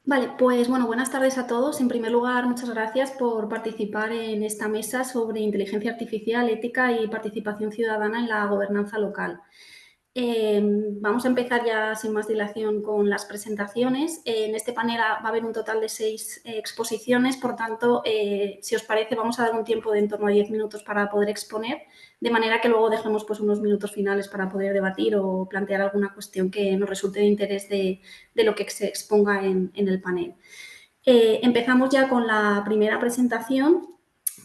Vale, pues bueno, buenas tardes a todos. En primer lugar, muchas gracias por participar en esta mesa sobre inteligencia artificial, ética y participación ciudadana en la gobernanza local. Vamos a empezar ya sin más dilación con las presentaciones. En este panel va a haber un total de 6 exposiciones, por tanto, si os parece, vamos a dar un tiempo de en torno a 10 minutos para poder exponer, de manera que luego dejemos pues, unos minutos finales para poder debatir o plantear alguna cuestión que nos resulte de interés de lo que se exponga en el panel. Empezamos ya con la primera presentación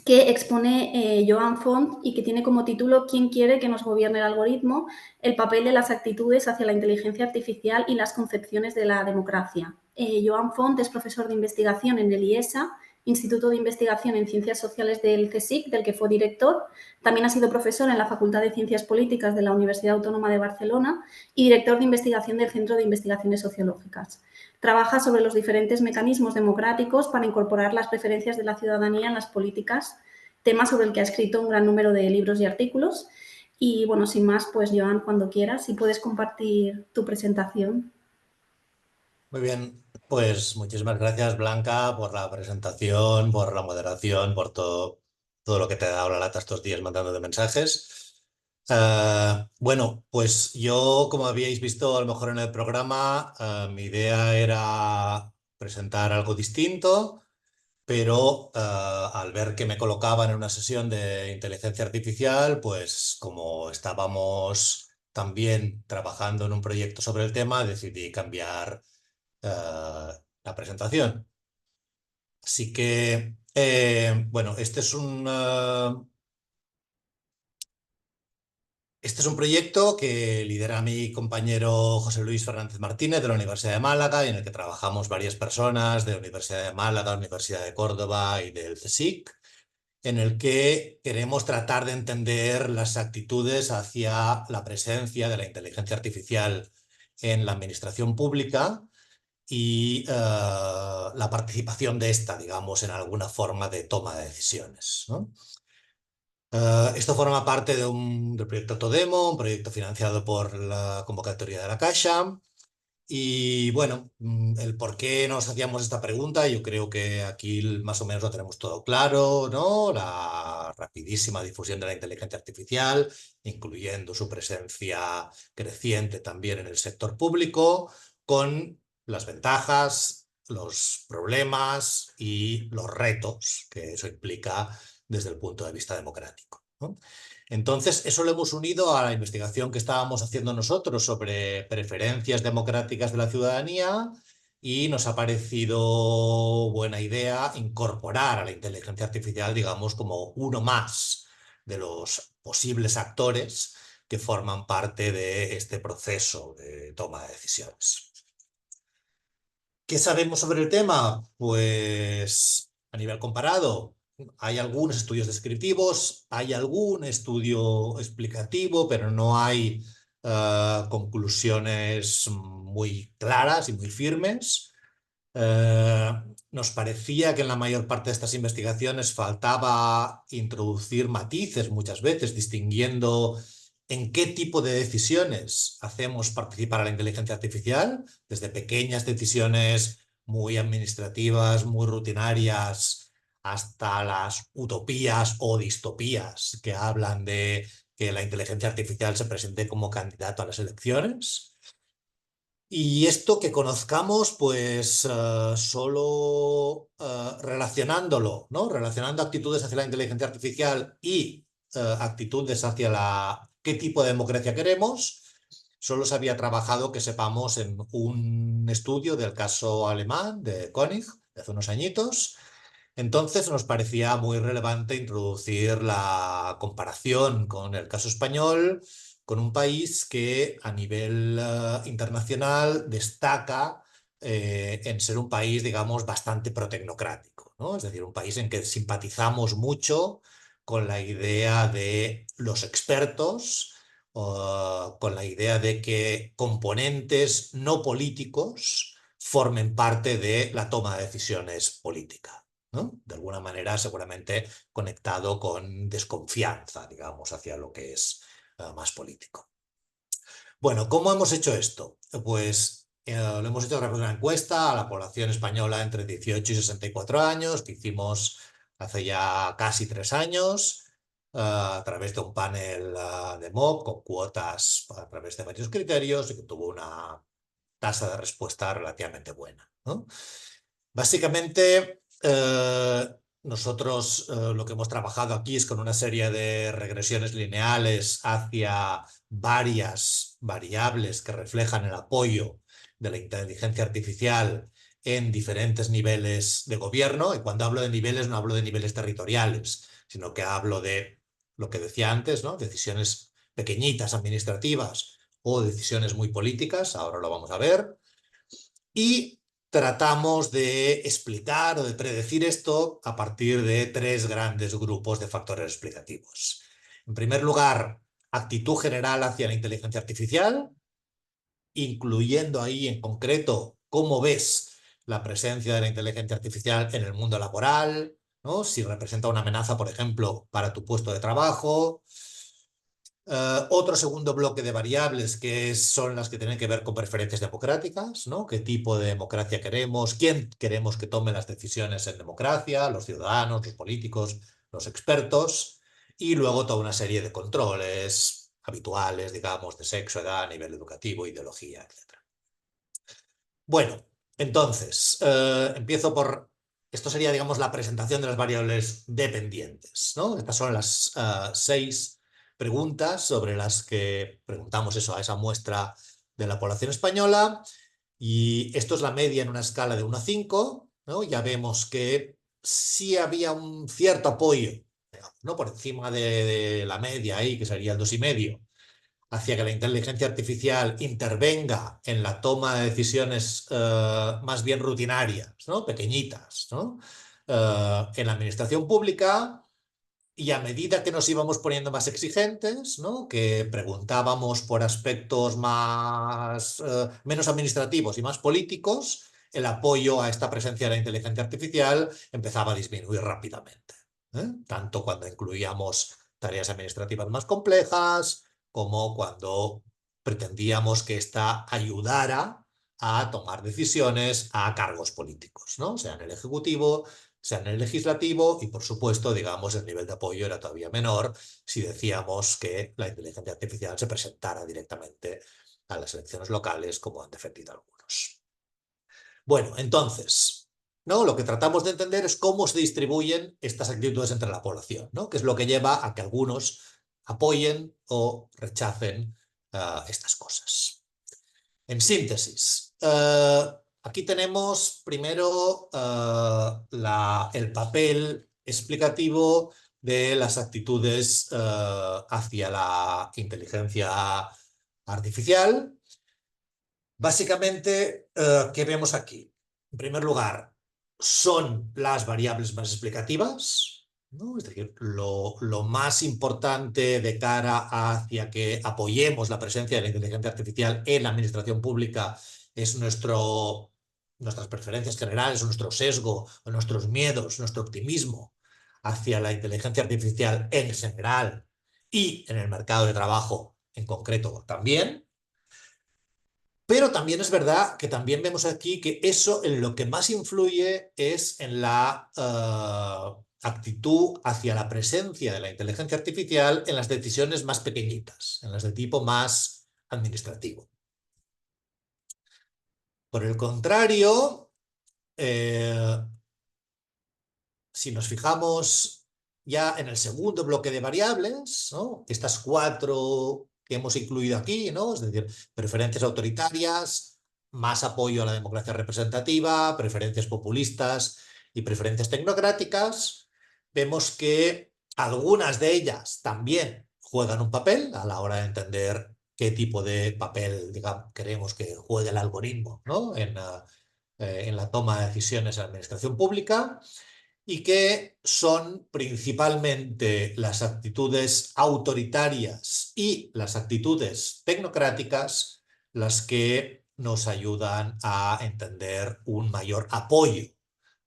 que expone Joan Font y que tiene como título ¿Quién quiere que nos gobierne el algoritmo? El papel de las actitudes hacia la inteligencia artificial y las concepciones de la democracia. Joan Font es profesor de investigación en el IESA, Instituto de Investigación en Ciencias Sociales del CSIC, del que fue director. También ha sido profesor en la Facultad de Ciencias Políticas de la Universidad Autónoma de Barcelona y director de investigación del Centro de Investigaciones Sociológicas. Trabaja sobre los diferentes mecanismos democráticos para incorporar las preferencias de la ciudadanía en las políticas, tema sobre el que ha escrito un gran número de libros y artículos. Y bueno, sin más, pues Joan, cuando quieras, si puedes compartir tu presentación. Muy bien, pues muchísimas gracias Blanca por la presentación, por la moderación, por todo lo que te ha dado la lata estos días mandando de mensajes. Bueno, pues yo, como habíais visto a lo mejor en el programa, mi idea era presentar algo distinto, pero al ver que me colocaban en una sesión de inteligencia artificial, pues como estábamos también trabajando en un proyecto sobre el tema, decidí cambiar la presentación. Así que, bueno, este es un proyecto que lidera mi compañero José Luis Fernández Martínez de la Universidad de Málaga y en el que trabajamos varias personas de la Universidad de Málaga, Universidad de Córdoba y del CSIC, en el que queremos tratar de entender las actitudes hacia la presencia de la inteligencia artificial en la administración pública y la participación de esta, digamos, en alguna forma de toma de decisiones, ¿no? Esto forma parte del proyecto Todemo, un proyecto financiado por la convocatoria de la Caixa. Y bueno, el por qué nos hacíamos esta pregunta, yo creo que aquí más o menos lo tenemos todo claro, ¿no? La rapidísima difusión de la inteligencia artificial, incluyendo su presencia creciente también en el sector público, con las ventajas, los problemas y los retos que eso implica desde el punto de vista democrático, ¿no? Entonces, eso lo hemos unido a la investigación que estábamos haciendo nosotros sobre preferencias democráticas de la ciudadanía y nos ha parecido buena idea incorporar a la inteligencia artificial, digamos, como uno más de los posibles actores que forman parte de este proceso de toma de decisiones. ¿Qué sabemos sobre el tema? Pues a nivel comparado, hay algunos estudios descriptivos, hay algún estudio explicativo, pero no hay conclusiones muy claras y muy firmes. Eh, Nos parecía que en la mayor parte de estas investigaciones faltaba introducir matices muchas veces, distinguiendo en qué tipo de decisiones hacemos participar a la inteligencia artificial, desde pequeñas decisiones muy administrativas, muy rutinarias, hasta las utopías o distopías que hablan de que la inteligencia artificial se presente como candidato a las elecciones. Y esto que conozcamos, pues solo relacionándolo, ¿no? Relacionando actitudes hacia la inteligencia artificial y actitudes hacia qué tipo de democracia queremos, solo se había trabajado, que sepamos, en un estudio del caso alemán de Koenig, de hace unos añitos. Entonces nos parecía muy relevante introducir la comparación con el caso español, con un país que a nivel internacional destaca en ser un país, digamos, bastante protecnocrático, ¿no? Es decir, un país en que simpatizamos mucho con la idea de los expertos, con la idea de que componentes no políticos formen parte de la toma de decisiones política, ¿no? De alguna manera seguramente conectado con desconfianza, digamos, hacia lo que es más político. Bueno, ¿cómo hemos hecho esto? Pues Lo hemos hecho a través de una encuesta a la población española entre 18 y 64 años, que hicimos hace ya casi 3 años, a través de un panel de mock con cuotas a través de varios criterios y que tuvo una tasa de respuesta relativamente buena, ¿no? Básicamente, nosotros lo que hemos trabajado aquí es con una serie de regresiones lineales hacia varias variables que reflejan el apoyo de la inteligencia artificial en diferentes niveles de gobierno. Y cuando hablo de niveles, no hablo de niveles territoriales, sino que hablo de lo que decía antes, ¿no? Decisiones pequeñitas administrativas o decisiones muy políticas, ahora lo vamos a ver. Y tratamos de explicar o de predecir esto a partir de 3 grandes grupos de factores explicativos. En primer lugar, actitud general hacia la inteligencia artificial, incluyendo ahí en concreto cómo ves la presencia de la inteligencia artificial en el mundo laboral, ¿no? Si representa una amenaza, por ejemplo, para tu puesto de trabajo. Otro segundo bloque de variables que son las que tienen que ver con preferencias democráticas, ¿no? ¿Qué tipo de democracia queremos? ¿Quién queremos que tome las decisiones en democracia? Los ciudadanos, los políticos, los expertos. Y luego toda una serie de controles habituales, digamos, de sexo, edad, nivel educativo, ideología, etc. Bueno, entonces, empiezo por... Esto sería, digamos, la presentación de las variables dependientes, ¿no? Estas son las 6 preguntas sobre las que preguntamos eso a esa muestra de la población española. Y esto es la media en una escala de 1 a 5, ¿no? Ya vemos que sí había un cierto apoyo, ¿no? Por encima de la media ahí, que sería el 2,5, hacia que la inteligencia artificial intervenga en la toma de decisiones más bien rutinarias, ¿no? Pequeñitas, ¿no? En la administración pública. Y a medida que nos íbamos poniendo más exigentes, ¿no? Que preguntábamos por aspectos menos administrativos y más políticos, el apoyo a esta presencia de la inteligencia artificial empezaba a disminuir rápidamente, ¿eh? Tanto cuando incluíamos tareas administrativas más complejas, como cuando pretendíamos que ésta ayudara a tomar decisiones a cargos políticos, ¿no? Sea en el Ejecutivo, sea en el legislativo, y por supuesto, digamos, el nivel de apoyo era todavía menor si decíamos que la inteligencia artificial se presentara directamente a las elecciones locales, como han defendido algunos. Bueno, entonces, ¿no? Lo que tratamos de entender es cómo se distribuyen estas actitudes entre la población, ¿no? Que es lo que lleva a que algunos apoyen o rechacen estas cosas. En síntesis, aquí tenemos primero el papel explicativo de las actitudes hacia la inteligencia artificial. Básicamente, ¿qué vemos aquí? En primer lugar, son las variables más explicativas, ¿no? Es decir, lo más importante de cara hacia que apoyemos la presencia de la inteligencia artificial en la administración pública es nuestras preferencias generales, nuestro sesgo, nuestros miedos, nuestro optimismo hacia la inteligencia artificial en general y en el mercado de trabajo en concreto también. Pero también es verdad que también vemos aquí que eso en lo que más influye es en la actitud hacia la presencia de la inteligencia artificial en las decisiones más pequeñitas, en las de tipo más administrativo. Por el contrario, si nos fijamos ya en el segundo bloque de variables, ¿no? Estas 4 que hemos incluido aquí, ¿no? Es decir, preferencias autoritarias, más apoyo a la democracia representativa, preferencias populistas y preferencias tecnocráticas, vemos que algunas de ellas también juegan un papel a la hora de entender qué tipo de papel, digamos, queremos que juegue el algoritmo, ¿no? En la toma de decisiones en la administración pública, y que son principalmente las actitudes autoritarias y las actitudes tecnocráticas las que nos ayudan a entender un mayor apoyo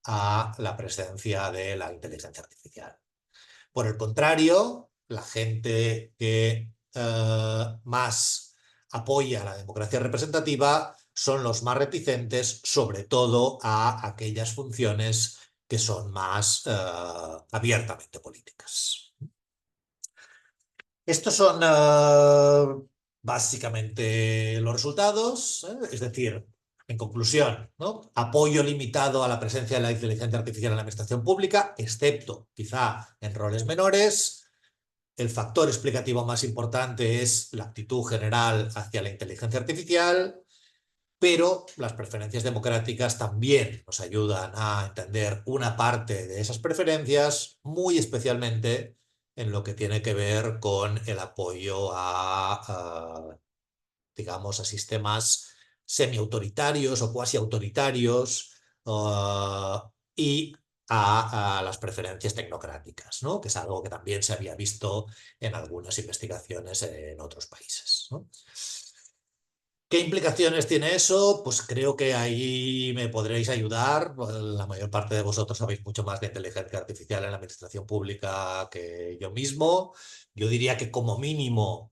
a la presencia de la inteligencia artificial. Por el contrario, la gente que más apoya la democracia representativa son los más reticentes, sobre todo a aquellas funciones que son más abiertamente políticas. Estos son básicamente los resultados, es decir, en conclusión, ¿no? Apoyo limitado a la presencia de la inteligencia artificial en la administración pública, excepto quizá en roles menores. El factor explicativo más importante es la actitud general hacia la inteligencia artificial, pero las preferencias democráticas también nos ayudan a entender una parte de esas preferencias, muy especialmente en lo que tiene que ver con el apoyo digamos, a sistemas semiautoritarios o cuasi autoritarios y a las preferencias tecnocráticas, ¿no? Que es algo que también se había visto en algunas investigaciones en otros países, ¿no? ¿Qué implicaciones tiene eso? Pues creo que ahí me podréis ayudar. La mayor parte de vosotros sabéis mucho más de inteligencia artificial en la administración pública que yo mismo. Yo diría que como mínimo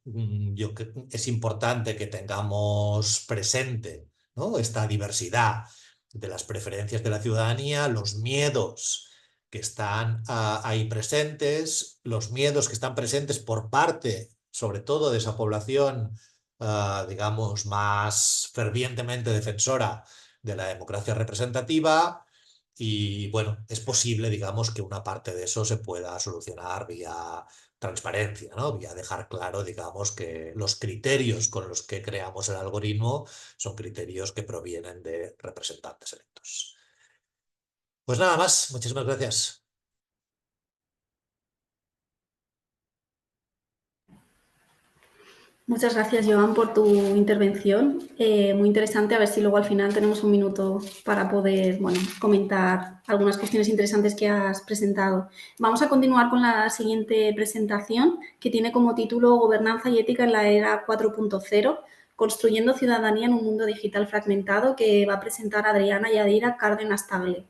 es importante que tengamos presente, ¿no? Esta diversidad de las preferencias de la ciudadanía, los miedos que están ahí presentes, los miedos que están presentes por parte, sobre todo, de esa población digamos, más fervientemente defensora de la democracia representativa y, bueno, es posible, digamos, que una parte de eso se pueda solucionar vía transparencia, ¿no? Vía dejar claro, digamos, que los criterios con los que creamos el algoritmo son criterios que provienen de representantes electos. Pues nada más, muchísimas gracias. Muchas gracias, Joan, por tu intervención. Muy interesante. A ver si luego al final tenemos un minuto para poder, bueno, comentar algunas cuestiones interesantes que has presentado. Vamos a continuar con la siguiente presentación, que tiene como título Gobernanza y ética en la era 4.0, construyendo ciudadanía en un mundo digital fragmentado, que va a presentar Adriana Yadira Cárdenas Tagle.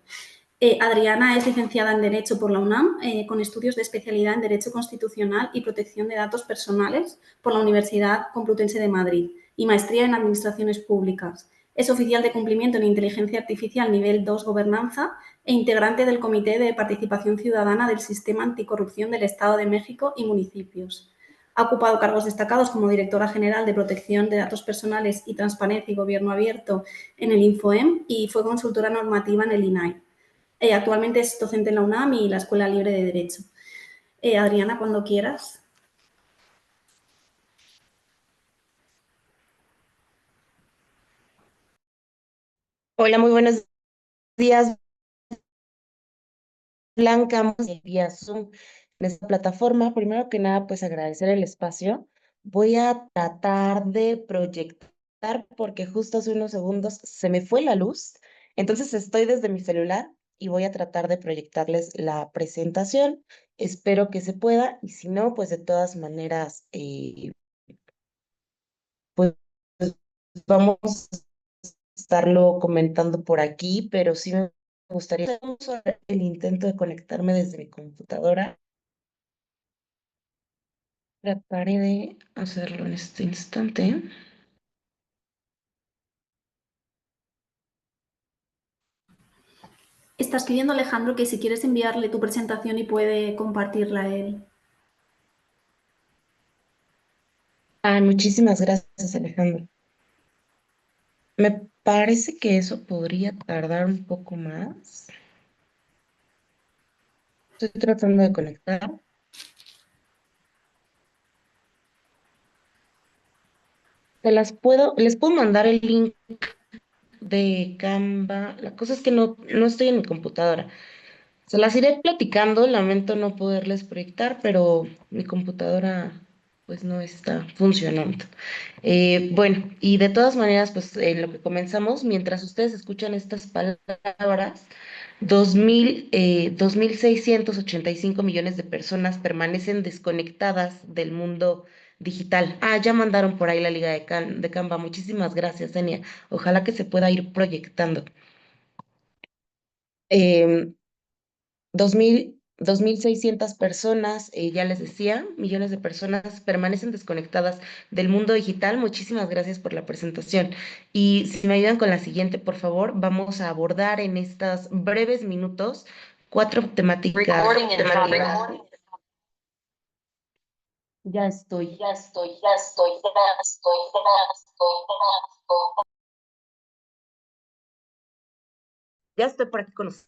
Adriana es licenciada en Derecho por la UNAM, con estudios de especialidad en Derecho Constitucional y Protección de Datos Personales por la Universidad Complutense de Madrid y maestría en Administraciones Públicas. Es oficial de cumplimiento en Inteligencia Artificial nivel 2 Gobernanza e integrante del Comité de Participación Ciudadana del Sistema Anticorrupción del Estado de México y municipios. Ha ocupado cargos destacados como directora general de Protección de Datos Personales y Transparencia y Gobierno Abierto en el Infoem y fue consultora normativa en el INAI. Actualmente es docente en la UNAM y la Escuela Libre de Derecho. Adriana, cuando quieras. Hola, muy buenos días, Blanca, vía Zoom en esta plataforma. Primero que nada, pues agradecer el espacio. Voy a tratar de proyectar porque justo hace unos segundos se me fue la luz. Entonces estoy desde mi celular y voy a tratar de proyectarles la presentación. Espero que se pueda y si no, pues de todas maneras, pues vamos a estarlo comentando por aquí, pero sí me gustaría hacer el intento de conectarme desde mi computadora. Trataré de hacerlo en este instante. Está escribiendo Alejandro que si quieres enviarle tu presentación y puede compartirla él. Muchísimas gracias, Alejandro. Me parece que eso podría tardar un poco más. Estoy tratando de conectar. Les puedo mandar el link de Canva. La cosa es que no estoy en mi computadora. Se las iré platicando, lamento no poderles proyectar, pero mi computadora pues no está funcionando. Bueno, y de todas maneras, pues en lo que comenzamos, mientras ustedes escuchan estas palabras, 2.685 millones de personas permanecen desconectadas del mundo digital. Ya mandaron por ahí la liga de Canva. Muchísimas gracias, Enia. Ojalá que se pueda ir proyectando. Em, 2.600 personas, ya les decía, millones de personas permanecen desconectadas del mundo digital. Muchísimas gracias por la presentación. Y si me ayudan con la siguiente, por favor, vamos a abordar en estos breves minutos cuatro temáticas. Ya estoy. Ya estoy por aquí con ustedes.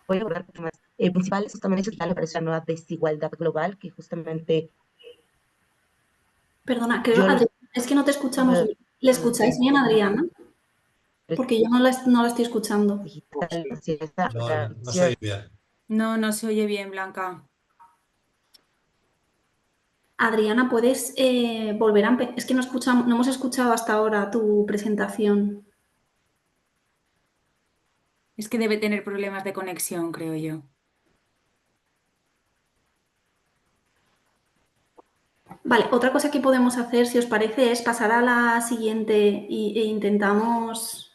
Voy a abordar temas principales. Justamente me parece una nueva desigualdad global que justamente Perdona, creo, yo los es que no te escuchamos bien. ¿Le escucháis bien, Adriana? Porque yo no la estoy escuchando. digital hacia esa No, no se relación. oye bien. No, no se oye bien, Blanca. Adriana, ¿puedes volver a empezar? Es que no escuchamos, no hemos escuchado hasta ahora tu presentación. Es que debe tener problemas de conexión, creo yo. Vale, otra cosa que podemos hacer, si os parece, es pasar a la siguiente e intentamos,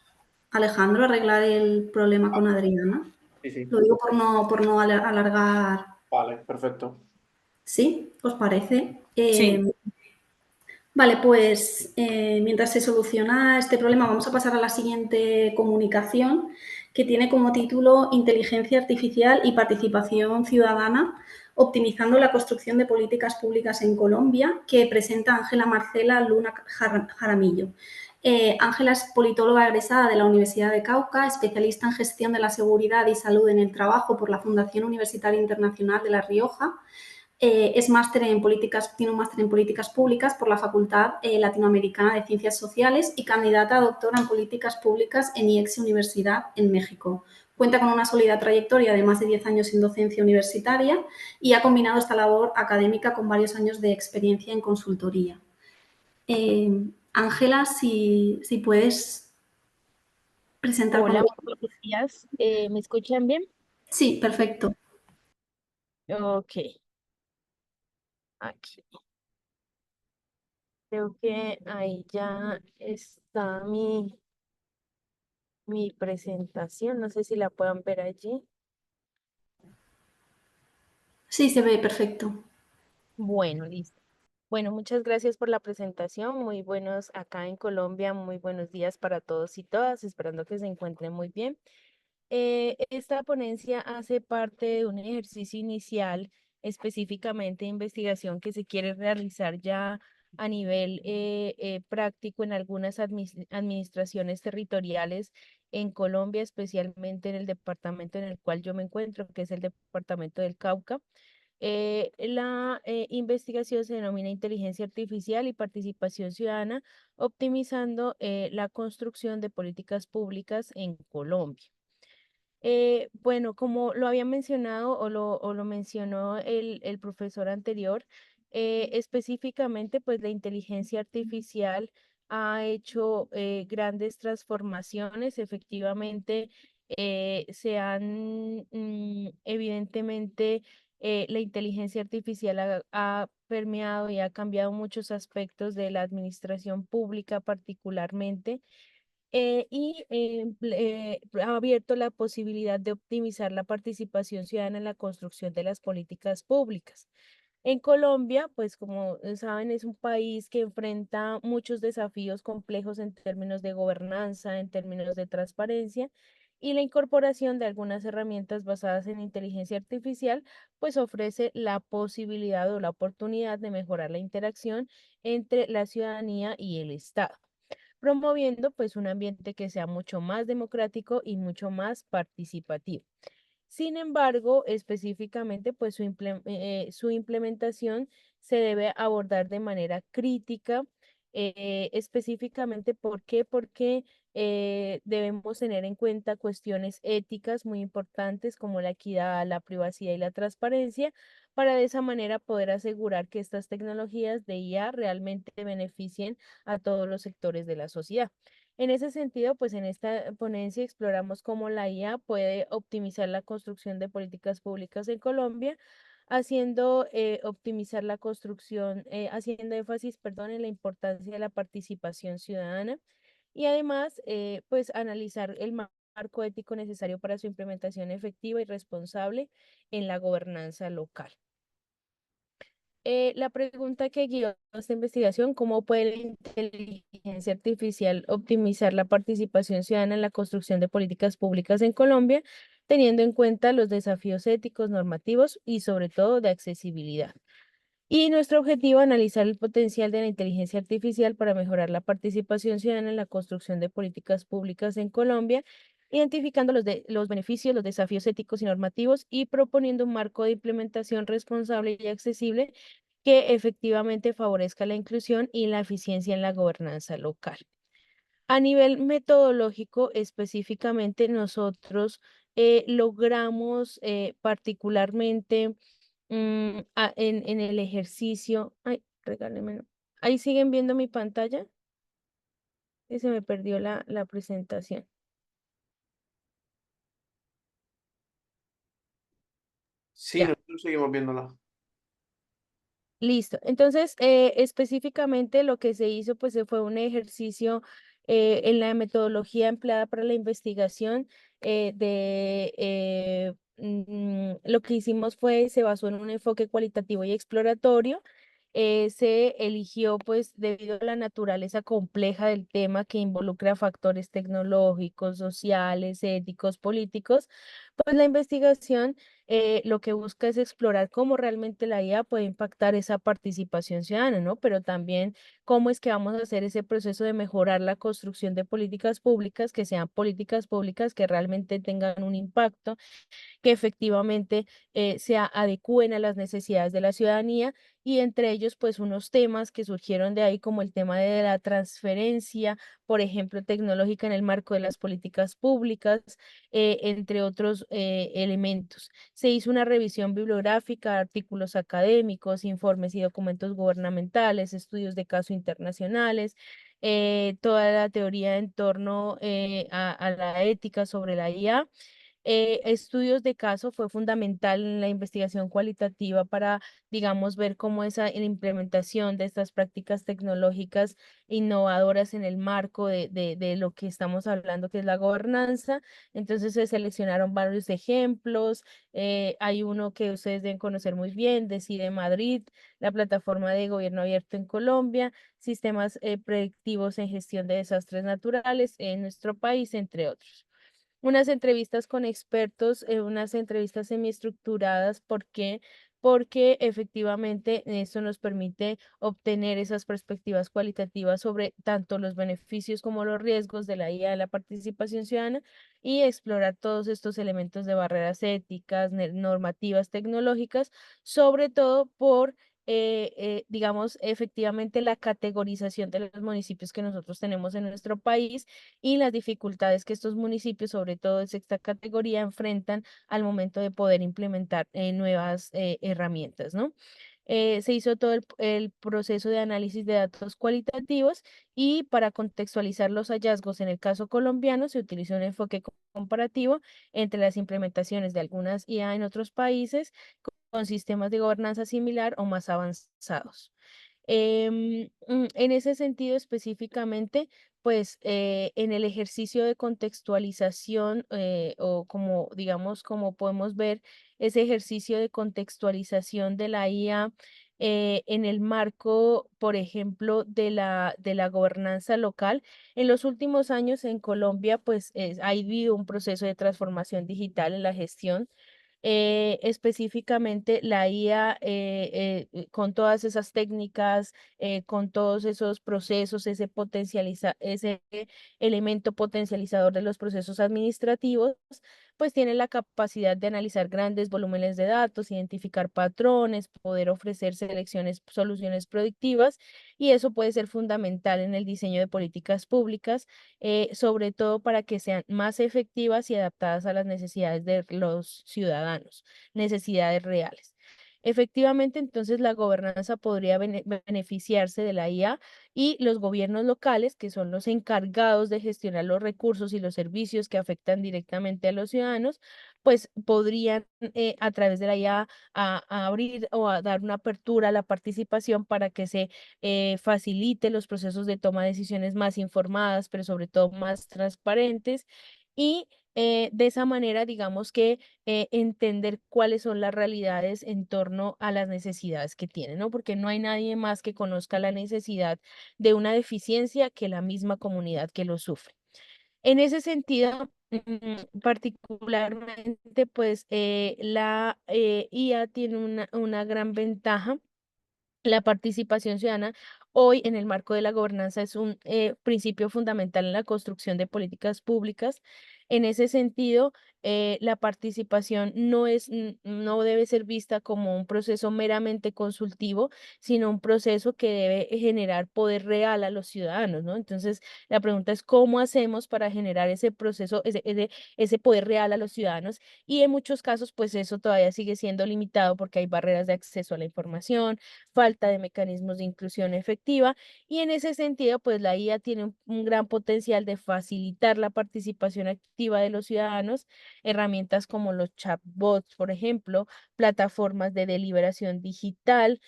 Alejandro, arreglar el problema con Adriana. Sí, sí. Lo digo por no alargar. Vale, perfecto. ¿Sí? ¿Os parece? Sí. Vale, pues mientras se soluciona este problema, vamos a pasar a la siguiente comunicación, que tiene como título Inteligencia Artificial y Participación Ciudadana, optimizando la construcción de políticas públicas en Colombia, que presenta Ángela Marcela Luna Jaramillo. Ángela es politóloga egresada de la Universidad de Cauca, especialista en gestión de la seguridad y salud en el trabajo por la Fundación Universitaria Internacional de La Rioja. Es máster en políticas, tiene un máster en políticas públicas por la Facultad Latinoamericana de Ciencias Sociales y candidata a doctora en políticas públicas en IEX Universidad en México. Cuenta con una sólida trayectoria de más de 10 años en docencia universitaria y ha combinado esta labor académica con varios años de experiencia en consultoría. Ángela, si puedes presentar. Hola, buenos días. ¿Me escuchan bien? Sí, perfecto. Ok, aquí. Creo que ahí ya está mi presentación. No sé si la puedan ver allí. Sí, se ve perfecto. Bueno, listo. Bueno, muchas gracias por la presentación. Muy buenos acá en Colombia. Muy buenos días para todos y todas. Esperando que se encuentren muy bien. Esta ponencia hace parte de un ejercicio inicial, específicamente de investigación que se quiere realizar ya a nivel práctico en algunas administraciones territoriales en Colombia, especialmente en el departamento en el cual yo me encuentro, que es el departamento del Cauca. La investigación se denomina inteligencia artificial y participación ciudadana, optimizando la construcción de políticas públicas en Colombia. Bueno, como lo había mencionado o lo mencionó el profesor anterior, específicamente pues la inteligencia artificial ha hecho grandes transformaciones. Efectivamente, evidentemente, la inteligencia artificial ha permeado y ha cambiado muchos aspectos de la administración pública particularmente ha abierto la posibilidad de optimizar la participación ciudadana en la construcción de las políticas públicas. En Colombia, pues como saben, es un país que enfrenta muchos desafíos complejos en términos de gobernanza, en términos de transparencia, y la incorporación de algunas herramientas basadas en inteligencia artificial, pues ofrece la posibilidad o la oportunidad de mejorar la interacción entre la ciudadanía y el Estado, promoviendo pues un ambiente que sea mucho más democrático y mucho más participativo. Sin embargo, específicamente pues su implementación se debe abordar de manera crítica, Específicamente, ¿por qué? Porque debemos tener en cuenta cuestiones éticas muy importantes como la equidad, la privacidad y la transparencia, para de esa manera poder asegurar que estas tecnologías de IA realmente beneficien a todos los sectores de la sociedad. En ese sentido, pues en esta ponencia exploramos cómo la IA puede optimizar la construcción de políticas públicas en Colombia, haciendo optimizar la construcción, haciendo énfasis, perdón, en la importancia de la participación ciudadana y además, pues analizar el marco ético necesario para su implementación efectiva y responsable en la gobernanza local. La pregunta que guió esta investigación, ¿cómo puede la inteligencia artificial optimizar la participación ciudadana en la construcción de políticas públicas en Colombia, teniendo en cuenta los desafíos éticos, normativos y sobre todo de accesibilidad? Y nuestro objetivo es analizar el potencial de la inteligencia artificial para mejorar la participación ciudadana en la construcción de políticas públicas en Colombia, identificando los beneficios, los desafíos éticos y normativos y proponiendo un marco de implementación responsable y accesible que efectivamente favorezca la inclusión y la eficiencia en la gobernanza local. A nivel metodológico, específicamente, nosotros logramos particularmente en el ejercicio. Ay, regálenmelo. Ahí siguen viendo mi pantalla y se me perdió la presentación. Sí, Ya. nosotros seguimos viéndola. Listo. Entonces, específicamente lo que se hizo, pues, fue un ejercicio en la metodología empleada para la investigación lo que hicimos fue, se basó en un enfoque cualitativo y exploratorio. Se eligió, pues, debido a la naturaleza compleja del tema que involucra factores tecnológicos, sociales, éticos, políticos, pues la investigación lo que busca es explorar cómo realmente la IA puede impactar esa participación ciudadana, ¿no? Pero también cómo es que vamos a hacer ese proceso de mejorar la construcción de políticas públicas, que sean políticas públicas que realmente tengan un impacto, que efectivamente se adecúen a las necesidades de la ciudadanía y entre ellos pues unos temas que surgieron de ahí como el tema de la transferencia, por ejemplo, tecnológica en el marco de las políticas públicas, entre otros elementos. Se hizo una revisión bibliográfica, artículos académicos, informes y documentos gubernamentales, estudios de caso internacionales, toda la teoría en torno a la ética sobre la IA. Estudios de caso fue fundamental en la investigación cualitativa para, digamos, ver cómo esa la implementación de estas prácticas tecnológicas innovadoras en el marco de lo que estamos hablando, que es la gobernanza. Entonces se seleccionaron varios ejemplos. Hay uno que ustedes deben conocer muy bien, Decide Madrid, la plataforma de gobierno abierto en Colombia, sistemas predictivos en gestión de desastres naturales en nuestro país, entre otros. Unas entrevistas con expertos, unas entrevistas semiestructuradas. ¿Por qué? Porque efectivamente eso nos permite obtener esas perspectivas cualitativas sobre tanto los beneficios como los riesgos de la IA de la participación ciudadana y explorar todos estos elementos de barreras éticas, normativas, tecnológicas, sobre todo por digamos, efectivamente la categorización de los municipios que nosotros tenemos en nuestro país y las dificultades que estos municipios, sobre todo de sexta categoría, enfrentan al momento de poder implementar nuevas herramientas, ¿no? Se hizo todo el proceso de análisis de datos cualitativos y para contextualizar los hallazgos en el caso colombiano se utilizó un enfoque comparativo entre las implementaciones de algunas IA en otros países con sistemas de gobernanza similar o más avanzados. En ese sentido específicamente, pues en el ejercicio de contextualización o como, digamos, como podemos ver, ese ejercicio de contextualización de la IA en el marco, por ejemplo, de la gobernanza local. En los últimos años en Colombia, pues ha habido un proceso de transformación digital en la gestión específicamente la IA con todas esas técnicas, con todos esos procesos, ese elemento potencializador de los procesos administrativos, pues tiene la capacidad de analizar grandes volúmenes de datos, identificar patrones, poder ofrecer soluciones productivas, y eso puede ser fundamental en el diseño de políticas públicas, sobre todo para que sean más efectivas y adaptadas a las necesidades de los ciudadanos, necesidades reales. Efectivamente, entonces la gobernanza podría beneficiarse de la IA, y los gobiernos locales, que son los encargados de gestionar los recursos y los servicios que afectan directamente a los ciudadanos, pues podrían, a través de la IA, a abrir o a dar una apertura a la participación para que se facilite los procesos de toma de decisiones más informadas, pero sobre todo más transparentes. Y de esa manera, digamos que entender cuáles son las realidades en torno a las necesidades que tienen, ¿no? Porque no hay nadie más que conozca la necesidad de una deficiencia que la misma comunidad que lo sufre. En ese sentido, particularmente, pues la IA tiene una gran ventaja. La participación ciudadana hoy en el marco de la gobernanza es un principio fundamental en la construcción de políticas públicas. En ese sentido, la participación no debe ser vista como un proceso meramente consultivo, sino un proceso que debe generar poder real a los ciudadanos, ¿no? Entonces, la pregunta es cómo hacemos para generar ese proceso, ese poder real a los ciudadanos, y en muchos casos, pues eso todavía sigue siendo limitado porque hay barreras de acceso a la información, falta de mecanismos de inclusión efectiva, y en ese sentido, pues la IA tiene un gran potencial de facilitar la participación activa de los ciudadanos. Herramientas como los chatbots, por ejemplo, plataformas de deliberación digital,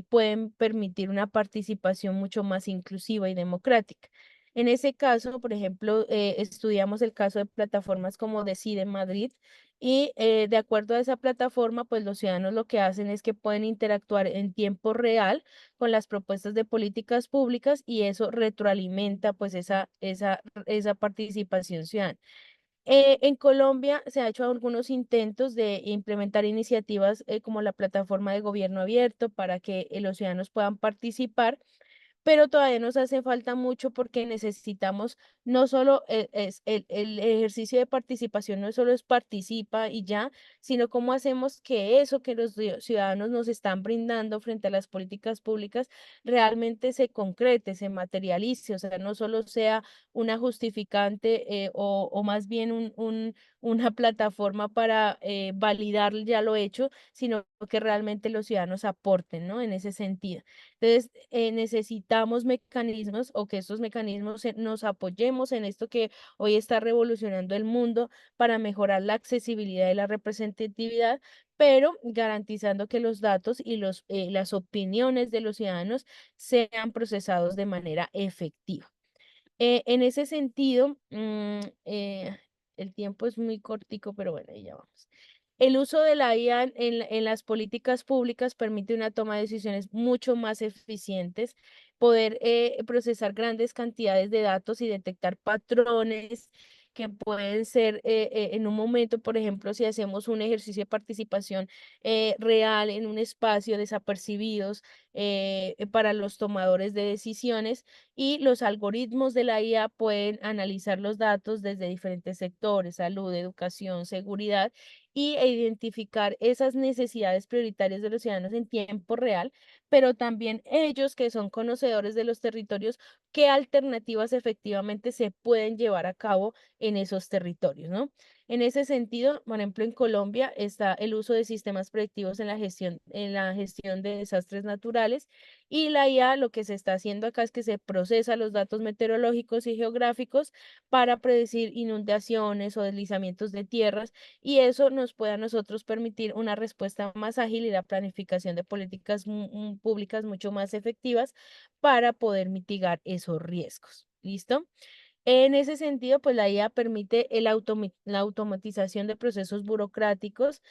pueden permitir una participación mucho más inclusiva y democrática. En ese caso, por ejemplo, estudiamos el caso de plataformas como Decide Madrid, y de acuerdo a esa plataforma, pues los ciudadanos lo que hacen es que pueden interactuar en tiempo real con las propuestas de políticas públicas, y eso retroalimenta pues esa participación ciudadana. En Colombia se ha hecho algunos intentos de implementar iniciativas como la plataforma de gobierno abierto para que los ciudadanos puedan participar, pero todavía nos hace falta mucho porque necesitamos no solo el ejercicio de participación, no solo es participa y ya, sino cómo hacemos que eso que los ciudadanos nos están brindando frente a las políticas públicas realmente se concrete, se materialice, o sea, no solo sea una justificante, o más bien una plataforma para validar ya lo hecho, sino que realmente los ciudadanos aporten, ¿no? En ese sentido. Entonces, necesitamos mecanismos, o que estos mecanismos nos apoyemos en esto que hoy está revolucionando el mundo para mejorar la accesibilidad y la representatividad, pero garantizando que los datos y las opiniones de los ciudadanos sean procesados de manera efectiva. En ese sentido, el tiempo es muy cortico, pero bueno, ahí ya vamos. El uso de la IA en las políticas públicas permite una toma de decisiones mucho más eficientes, poder procesar grandes cantidades de datos y detectar patrones que pueden ser en un momento, por ejemplo, si hacemos un ejercicio de participación real en un espacio, desapercibidos para los tomadores de decisiones, y los algoritmos de la IA pueden analizar los datos desde diferentes sectores: salud, educación, seguridad, e identificar esas necesidades prioritarias de los ciudadanos en tiempo real, pero también ellos, que son conocedores de los territorios, qué alternativas efectivamente se pueden llevar a cabo en esos territorios, ¿no? En ese sentido, por ejemplo, en Colombia está el uso de sistemas predictivos en la gestión de desastres naturales, y la IA, lo que se está haciendo acá es que se procesa los datos meteorológicos y geográficos para predecir inundaciones o deslizamientos de tierras, y eso nos puede a nosotros permitir una respuesta más ágil y la planificación de políticas públicas mucho más efectivas para poder mitigar esos riesgos. ¿Listo? En ese sentido, pues la IA permite la automatización de procesos burocráticos,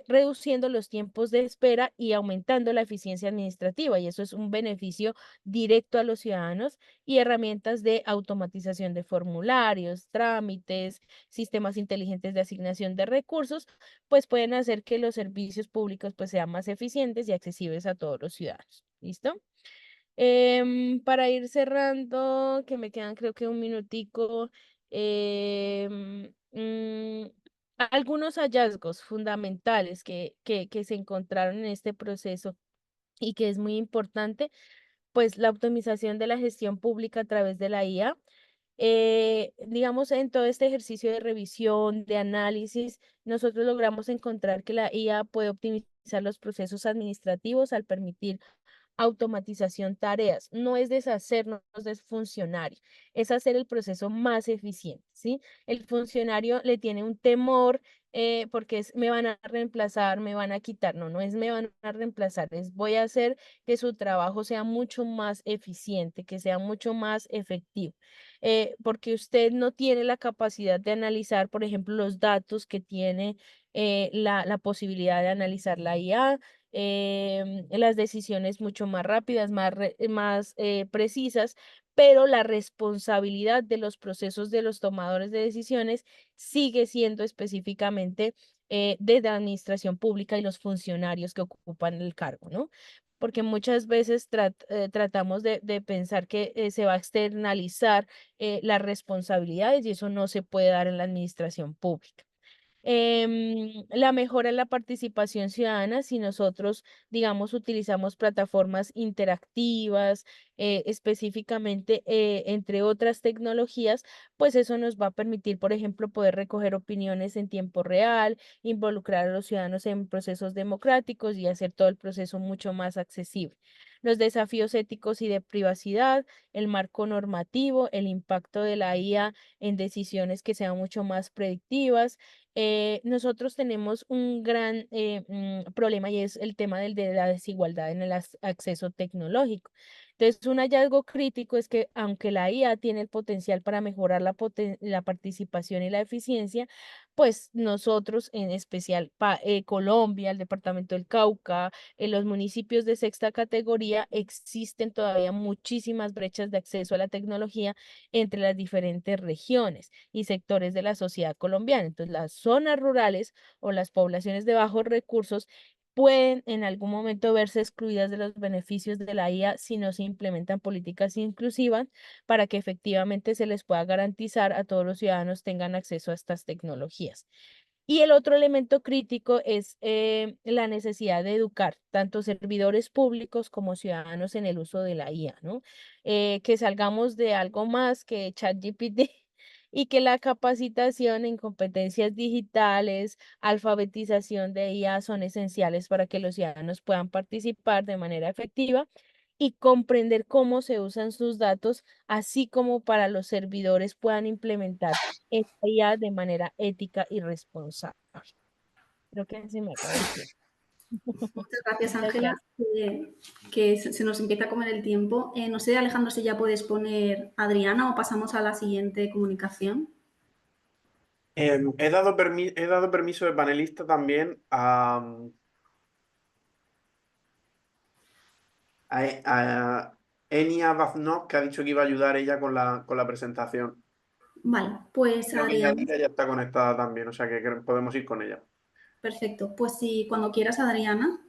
reduciendo los tiempos de espera y aumentando la eficiencia administrativa, y eso es un beneficio directo a los ciudadanos. Y herramientas de automatización de formularios, trámites, sistemas inteligentes de asignación de recursos, pues pueden hacer que los servicios públicos pues sean más eficientes y accesibles a todos los ciudadanos. ¿Listo? Para ir cerrando, que me quedan creo que un minutico, Algunos hallazgos fundamentales que se encontraron en este proceso y que es muy importante, pues la optimización de la gestión pública a través de la IA. Digamos, en todo este ejercicio de revisión, de análisis, nosotros logramos encontrar que la IA puede optimizar los procesos administrativos al permitir automatización tareas, no es deshacernos del funcionario, es hacer el proceso más eficiente, ¿sí? El funcionario le tiene un temor porque es me van a reemplazar, me van a quitar, no, no es me van a reemplazar, es voy a hacer que su trabajo sea mucho más eficiente, que sea mucho más efectivo, porque usted no tiene la capacidad de analizar, por ejemplo, los datos que tiene la posibilidad de analizar la IA, las decisiones mucho más rápidas, más precisas, pero la responsabilidad de los procesos de los tomadores de decisiones sigue siendo específicamente de la administración pública y los funcionarios que ocupan el cargo, ¿no? Porque muchas veces tratamos de pensar que se va a externalizar las responsabilidades y eso no se puede dar en la administración pública. La mejora en la participación ciudadana, si nosotros, digamos, utilizamos plataformas interactivas, específicamente entre otras tecnologías, pues eso nos va a permitir, por ejemplo, poder recoger opiniones en tiempo real, involucrar a los ciudadanos en procesos democráticos y hacer todo el proceso mucho más accesible. Los desafíos éticos y de privacidad, el marco normativo, el impacto de la IA en decisiones que sean mucho más predictivas. Nosotros tenemos un gran problema y es el tema de la desigualdad en el acceso tecnológico. Entonces, un hallazgo crítico es que aunque la IA tiene el potencial para mejorar la participación y la eficiencia, pues nosotros, en especial Colombia, el departamento del Cauca, en los municipios de sexta categoría, existen todavía muchísimas brechas de acceso a la tecnología entre las diferentes regiones y sectores de la sociedad colombiana. Entonces, las zonas rurales o las poblaciones de bajos recursos pueden en algún momento verse excluidas de los beneficios de la IA si no se implementan políticas inclusivas para que efectivamente se les pueda garantizar a todos los ciudadanos tengan acceso a estas tecnologías. Y el otro elemento crítico es la necesidad de educar tanto servidores públicos como ciudadanos en el uso de la IA, ¿no? Que salgamos de algo más que ChatGPT y que la capacitación en competencias digitales, alfabetización de IA son esenciales para que los ciudadanos puedan participar de manera efectiva y comprender cómo se usan sus datos, así como para los servidores puedan implementar esta IA de manera ética y responsable. Creo que se me acabó el tiempo. Muchas gracias, Muchas Ángela, gracias. que se nos empieza a comer el tiempo. No sé, Alejandro, si ya puedes poner a Adriana o pasamos a la siguiente comunicación. He dado permiso de panelista también a Enia Vaznov, que ha dicho que iba a ayudar ella con la presentación. Vale, pues Creo que Adriana, Yanira ya está conectada también, o sea que podemos ir con ella. perfecto. Pues si cuando quieras, Adriana.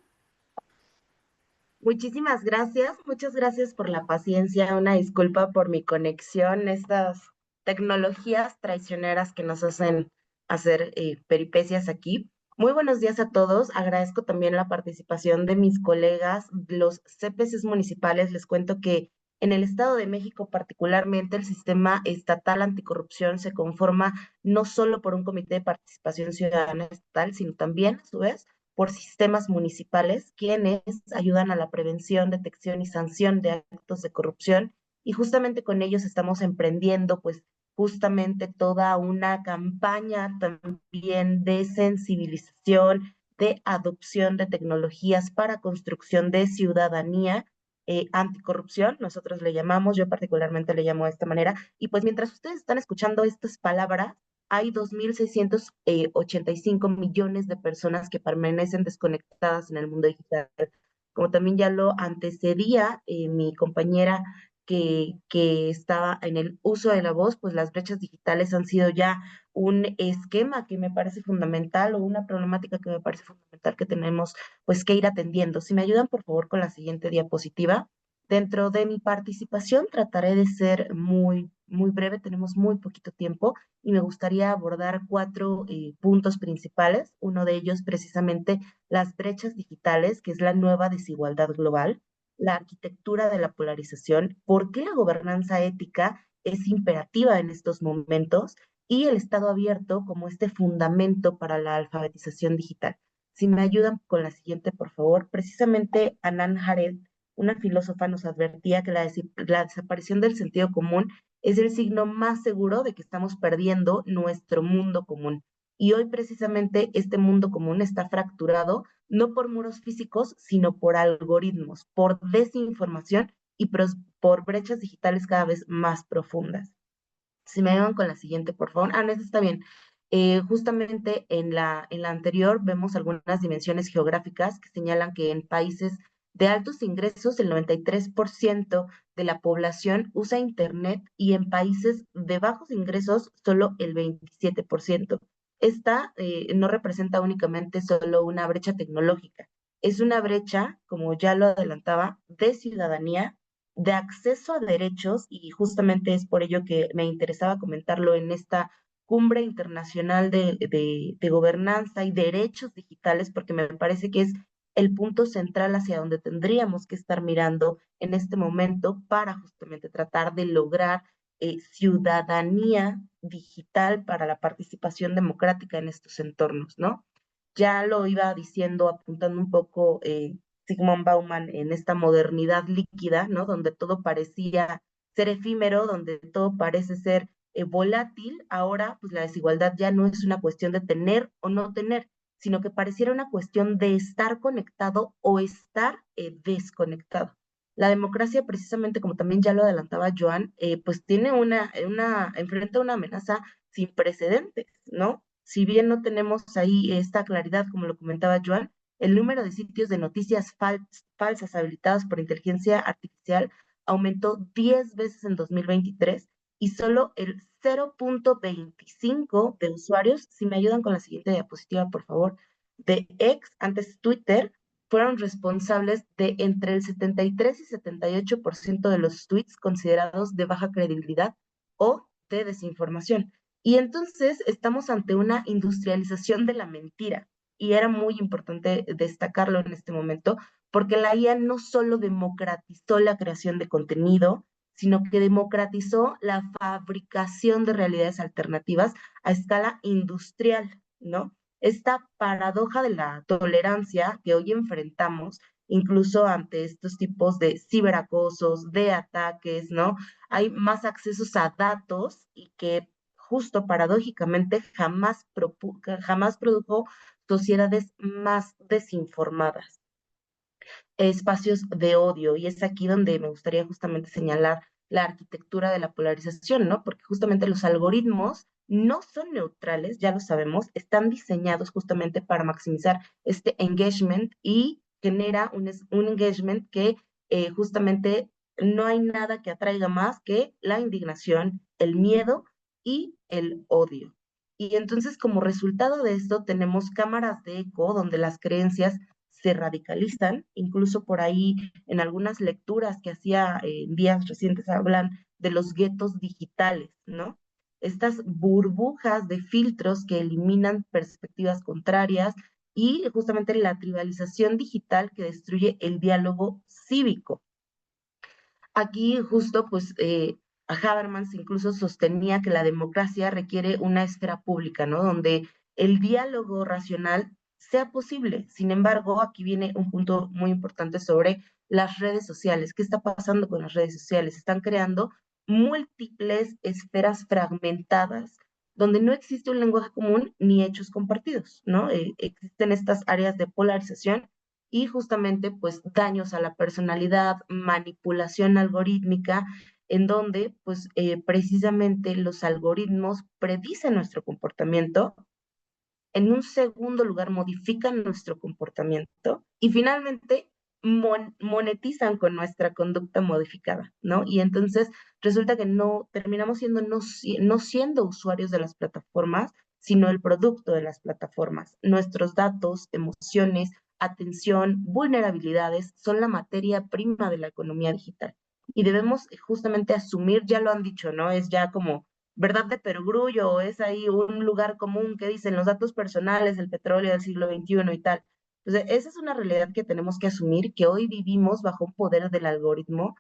Muchísimas gracias, muchas gracias por la paciencia, una disculpa por mi conexión, estas tecnologías traicioneras que nos hacen hacer peripecias aquí. Muy buenos días a todos, agradezco también la participación de mis colegas, los CPCs municipales. Les cuento que en el Estado de México particularmente el sistema estatal anticorrupción se conforma no solo por un comité de participación ciudadana estatal, sino también, a su vez, por sistemas municipales, quienes ayudan a la prevención, detección y sanción de actos de corrupción. Y justamente con ellos estamos emprendiendo, pues, justamente toda una campaña también de sensibilización, de adopción de tecnologías para construcción de ciudadanía anticorrupción, nosotros le llamamos, yo particularmente le llamo de esta manera, y pues mientras ustedes están escuchando estas palabras, hay 2.685 millones de personas que permanecen desconectadas en el mundo digital. Como también ya lo antecedía mi compañera que estaba en el uso de la voz, pues las brechas digitales han sido ya un esquema que me parece fundamental o una problemática que me parece fundamental que tenemos pues que ir atendiendo. Si me ayudan por favor con la siguiente diapositiva. Dentro de mi participación trataré de ser muy muy breve, tenemos muy poquito tiempo y me gustaría abordar 4 puntos principales. Uno de ellos precisamente las brechas digitales, que es la nueva desigualdad global, la arquitectura de la polarización, por qué la gobernanza ética es imperativa en estos momentos y el Estado abierto como este fundamento para la alfabetización digital. Si me ayudan con la siguiente, por favor. Precisamente Anand Jared, una filósofa, nos advertía que la desaparición del sentido común es el signo más seguro de que estamos perdiendo nuestro mundo común. Y hoy precisamente este mundo común está fracturado no por muros físicos, sino por algoritmos, por desinformación y por brechas digitales cada vez más profundas. Si me ayudan con la siguiente, por favor. Ah, no, esta está bien. Justamente en la anterior vemos algunas dimensiones geográficas que señalan que en países de altos ingresos el 93% de la población usa Internet y en países de bajos ingresos solo el 27%. Esta no representa únicamente solo una brecha tecnológica, es una brecha, como ya lo adelantaba, de ciudadanía, de acceso a derechos, y justamente es por ello que me interesaba comentarlo en esta cumbre internacional de gobernanza y derechos digitales, porque me parece que es el punto central hacia donde tendríamos que estar mirando en este momento para justamente tratar de lograr ciudadanía digital para la participación democrática en estos entornos, ¿no? Ya lo iba diciendo, apuntando un poco Sigmund Bauman en esta modernidad líquida, ¿no? Donde todo parecía ser efímero, donde todo parece ser volátil. Ahora, pues la desigualdad ya no es una cuestión de tener o no tener, sino que pareciera una cuestión de estar conectado o estar desconectado. La democracia, precisamente como también ya lo adelantaba Joan, pues tiene enfrenta una amenaza sin precedentes, ¿no? Si bien no tenemos ahí esta claridad, como lo comentaba Joan, el número de sitios de noticias falsas habilitados por inteligencia artificial aumentó 10 veces en 2023 y solo el 0.25 de usuarios, si me ayudan con la siguiente diapositiva, por favor, de X, antes Twitter, fueron responsables de entre el 73 y 78% de los tweets considerados de baja credibilidad o de desinformación. Y entonces estamos ante una industrialización de la mentira. Y era muy importante destacarlo en este momento, porque la IA no solo democratizó la creación de contenido, sino que democratizó la fabricación de realidades alternativas a escala industrial, ¿no? Esta paradoja de la tolerancia que hoy enfrentamos, incluso ante estos tipos de ciberacosos, de ataques, ¿no? Hay más accesos a datos y que justo paradójicamente jamás produjo sociedades más desinformadas, espacios de odio, y es aquí donde me gustaría justamente señalar la arquitectura de la polarización, ¿no? Porque justamente los algoritmos no son neutrales, ya lo sabemos, están diseñados justamente para maximizar este engagement y genera un engagement que justamente no hay nada que atraiga más que la indignación, el miedo y el odio. Y entonces, como resultado de esto, tenemos cámaras de eco donde las creencias se radicalizan, incluso por ahí en algunas lecturas que hacía en días recientes hablan de los guetos digitales, ¿no? Estas burbujas de filtros que eliminan perspectivas contrarias y justamente la tribalización digital que destruye el diálogo cívico. Aquí justo pues a Habermas incluso sostenía que la democracia requiere una esfera pública, ¿no? Donde el diálogo racional sea posible. Sin embargo, aquí viene un punto muy importante sobre las redes sociales. ¿Qué está pasando con las redes sociales? Están creando múltiples esferas fragmentadas donde no existe un lenguaje común ni hechos compartidos, ¿no? Existen estas áreas de polarización y justamente pues daños a la personalidad, manipulación algorítmica, en donde pues precisamente los algoritmos predicen nuestro comportamiento, en un segundo lugar modifican nuestro comportamiento y finalmente monetizan con nuestra conducta modificada, ¿no? Y entonces resulta que no terminamos siendo no siendo usuarios de las plataformas, sino el producto de las plataformas. Nuestros datos, emociones, atención, vulnerabilidades son la materia prima de la economía digital. y debemos justamente asumir, ya lo han dicho, ¿no? Es ya como verdad de perogrullo, o es ahí un lugar común que dicen los datos personales, el petróleo del siglo XXI y tal. Entonces, esa es una realidad que tenemos que asumir, que hoy vivimos bajo un poder del algoritmo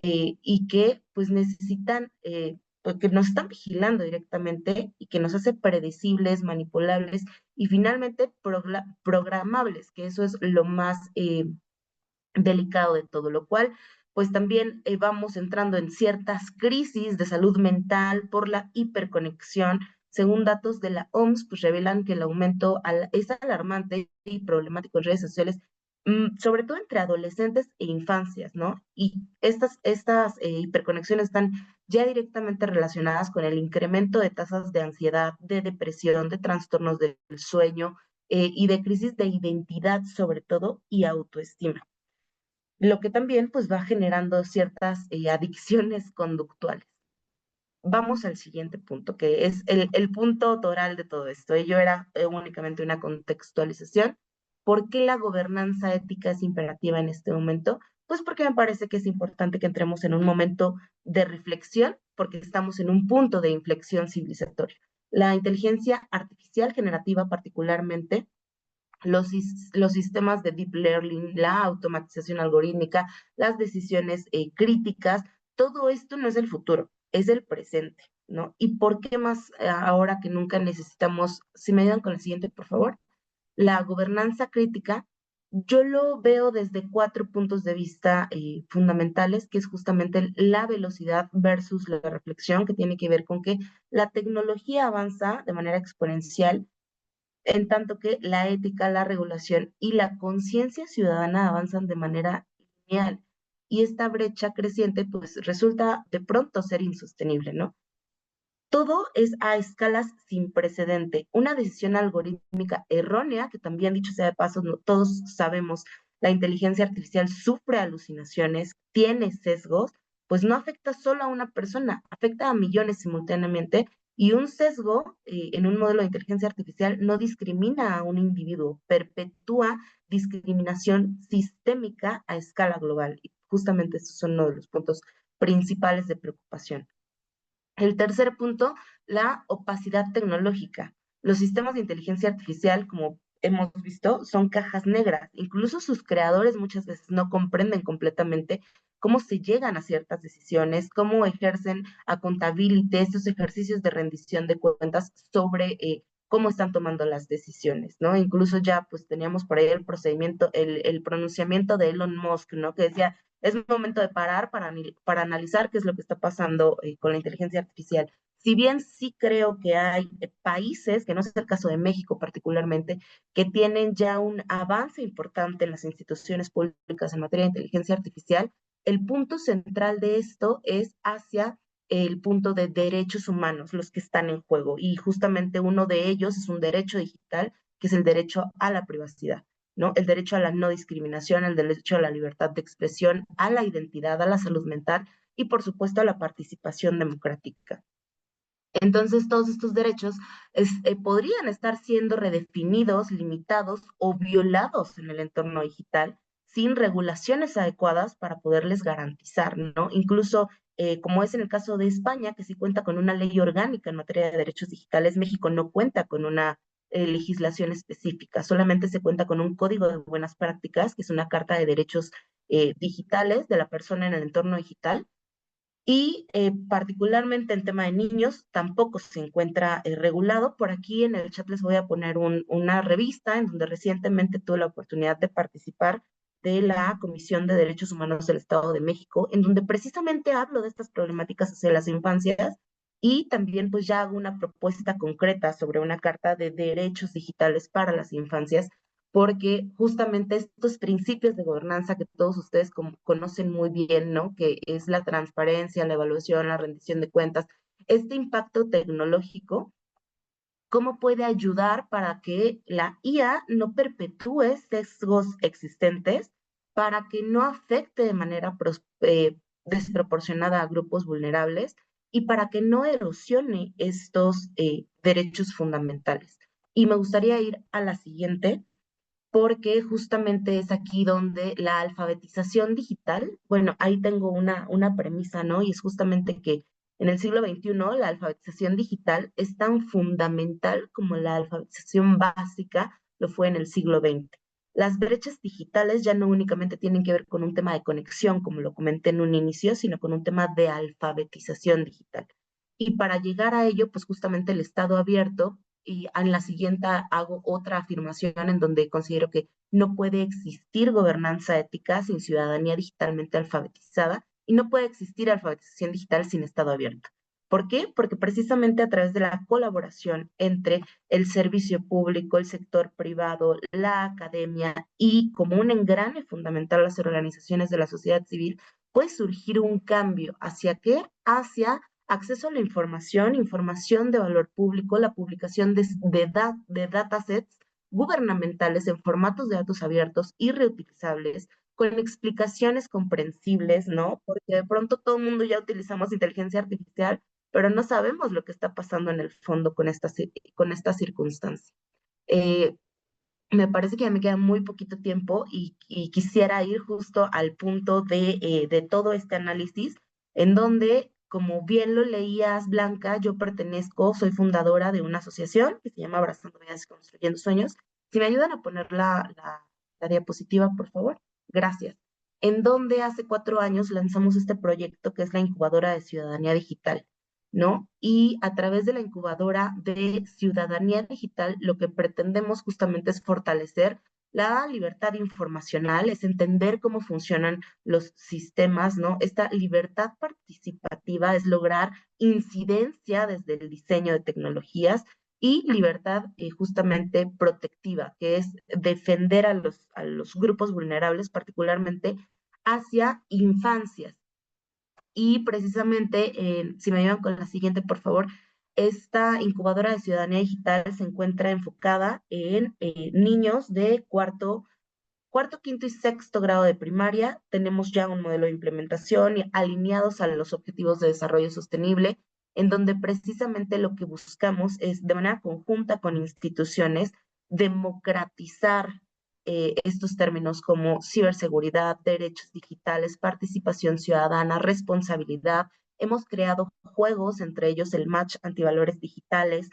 y que pues necesitan, que nos están vigilando directamente y que nos hace predecibles, manipulables y finalmente programables, que eso es lo más delicado de todo, lo cual pues también vamos entrando en ciertas crisis de salud mental por la hiperconexión. Según datos de la OMS, pues revelan que el aumento es alarmante y problemático en redes sociales, sobre todo entre adolescentes e infancias, ¿no? Y estas hiperconexiones están ya directamente relacionadas con el incremento de tasas de ansiedad, de depresión, de trastornos del sueño y de crisis de identidad sobre todo y autoestima, lo que también pues va generando ciertas adicciones conductuales. Vamos al siguiente punto, que es el punto toral de todo esto. Ello era únicamente una contextualización. ¿Por qué la gobernanza ética es imperativa en este momento? Pues porque me parece que es importante que entremos en un momento de reflexión, porque estamos en un punto de inflexión civilizatoria. La inteligencia artificial generativa particularmente, los sistemas de deep learning, la automatización algorítmica, las decisiones críticas, todo esto no es el futuro, es el presente, ¿no? ¿Y por qué más ahora que nunca necesitamos, si me ayudan con el siguiente, por favor, la gobernanza crítica? Yo lo veo desde 4 puntos de vista fundamentales, que es justamente la velocidad versus la reflexión, que tiene que ver con que la tecnología avanza de manera exponencial, en tanto que la ética, la regulación y la conciencia ciudadana avanzan de manera lineal. Y esta brecha creciente, pues resulta de pronto ser insostenible, ¿no? Todo es a escalas sin precedente. Una decisión algorítmica errónea, que también dicho sea de paso, no, todos sabemos, la inteligencia artificial sufre alucinaciones, tiene sesgos, pues no afecta solo a una persona, afecta a millones simultáneamente. Y un sesgo en un modelo de inteligencia artificial no discrimina a un individuo, perpetúa discriminación sistémica a escala global. Y justamente estos son uno de los puntos principales de preocupación. El tercer punto, la opacidad tecnológica. Los sistemas de inteligencia artificial, como hemos visto, son cajas negras. Incluso sus creadores muchas veces no comprenden completamente cómo se llegan a ciertas decisiones, cómo ejercen accountability, estos ejercicios de rendición de cuentas sobre cómo están tomando las decisiones, ¿no? Incluso ya pues teníamos por ahí el procedimiento, el pronunciamiento de Elon Musk, ¿no? Que decía, es momento de parar para analizar qué es lo que está pasando con la inteligencia artificial. Si bien sí creo que hay países, que no es el caso de México particularmente, que tienen ya un avance importante en las instituciones públicas en materia de inteligencia artificial, el punto central de esto es hacia el punto de derechos humanos, los que están en juego. Y justamente uno de ellos es un derecho digital, que es el derecho a la privacidad, ¿no? El derecho a la no discriminación, el derecho a la libertad de expresión, a la identidad, a la salud mental y, por supuesto, a la participación democrática. Entonces, todos estos derechos podrían estar siendo redefinidos, limitados o violados en el entorno digital sin regulaciones adecuadas para poderles garantizar, ¿no? Incluso, como es en el caso de España, que sí cuenta con una ley orgánica en materia de derechos digitales, México no cuenta con una legislación específica, solamente se cuenta con un código de buenas prácticas, que es una carta de derechos digitales de la persona en el entorno digital, y particularmente el tema de niños tampoco se encuentra regulado. Por aquí en el chat les voy a poner una revista en donde recientemente tuve la oportunidad de participar de la Comisión de Derechos Humanos del Estado de México, en donde precisamente hablo de estas problemáticas hacia las infancias y también pues ya hago una propuesta concreta sobre una carta de derechos digitales para las infancias, porque justamente estos principios de gobernanza que todos ustedes conocen muy bien, ¿no? Que es la transparencia, la evaluación, la rendición de cuentas, este impacto tecnológico, ¿cómo puede ayudar para que la IA no perpetúe sesgos existentes, para que no afecte de manera desproporcionada a grupos vulnerables y para que no erosione estos derechos fundamentales? Y me gustaría ir a la siguiente, porque justamente es aquí donde la alfabetización digital, bueno, ahí tengo una premisa, ¿no? Y es justamente que en el siglo XXI la alfabetización digital es tan fundamental como la alfabetización básica lo fue en el siglo XX. Las brechas digitales ya no únicamente tienen que ver con un tema de conexión, como lo comenté en un inicio, sino con un tema de alfabetización digital. Y para llegar a ello, pues justamente el Estado abierto, y en la siguiente hago otra afirmación en donde considero que no puede existir gobernanza ética sin ciudadanía digitalmente alfabetizada y no puede existir alfabetización digital sin Estado abierto. ¿Por qué? Porque precisamente a través de la colaboración entre el servicio público, el sector privado, la academia y como un engrane fundamental las organizaciones de la sociedad civil, puede surgir un cambio. ¿Hacia qué? Hacia acceso a la información, información de valor público, la publicación de datasets gubernamentales en formatos de datos abiertos y reutilizables, con explicaciones comprensibles, ¿no? Porque de pronto todo el mundo ya utilizamos inteligencia artificial, pero no sabemos lo que está pasando en el fondo con esta circunstancia. Eh, Me parece que ya me queda muy poquito tiempo y quisiera ir justo al punto de todo este análisis, en donde, como bien lo leías, Blanca, yo pertenezco, soy fundadora de una asociación que se llama Abrazando Vidas y Construyendo Sueños. Si me ayudan a poner la diapositiva, por favor. Gracias. En donde hace 4 años lanzamos este proyecto que es la incubadora de ciudadanía digital, ¿no? Y a través de la incubadora de ciudadanía digital, lo que pretendemos justamente es fortalecer la libertad informacional, es entender cómo funcionan los sistemas, ¿no? Esta libertad participativa es lograr incidencia desde el diseño de tecnologías y libertad justamente protectiva, que es defender a los grupos vulnerables, particularmente hacia infancias. Y precisamente, si me ayudan con la siguiente, por favor, esta incubadora de ciudadanía digital se encuentra enfocada en niños de cuarto, quinto y sexto grado de primaria. Tenemos ya un modelo de implementación alineados a los objetivos de desarrollo sostenible, en donde precisamente lo que buscamos es, de manera conjunta con instituciones, democratizar estos términos como ciberseguridad, derechos digitales, participación ciudadana, responsabilidad. Hemos creado juegos, entre ellos el Match Antivalores Digitales,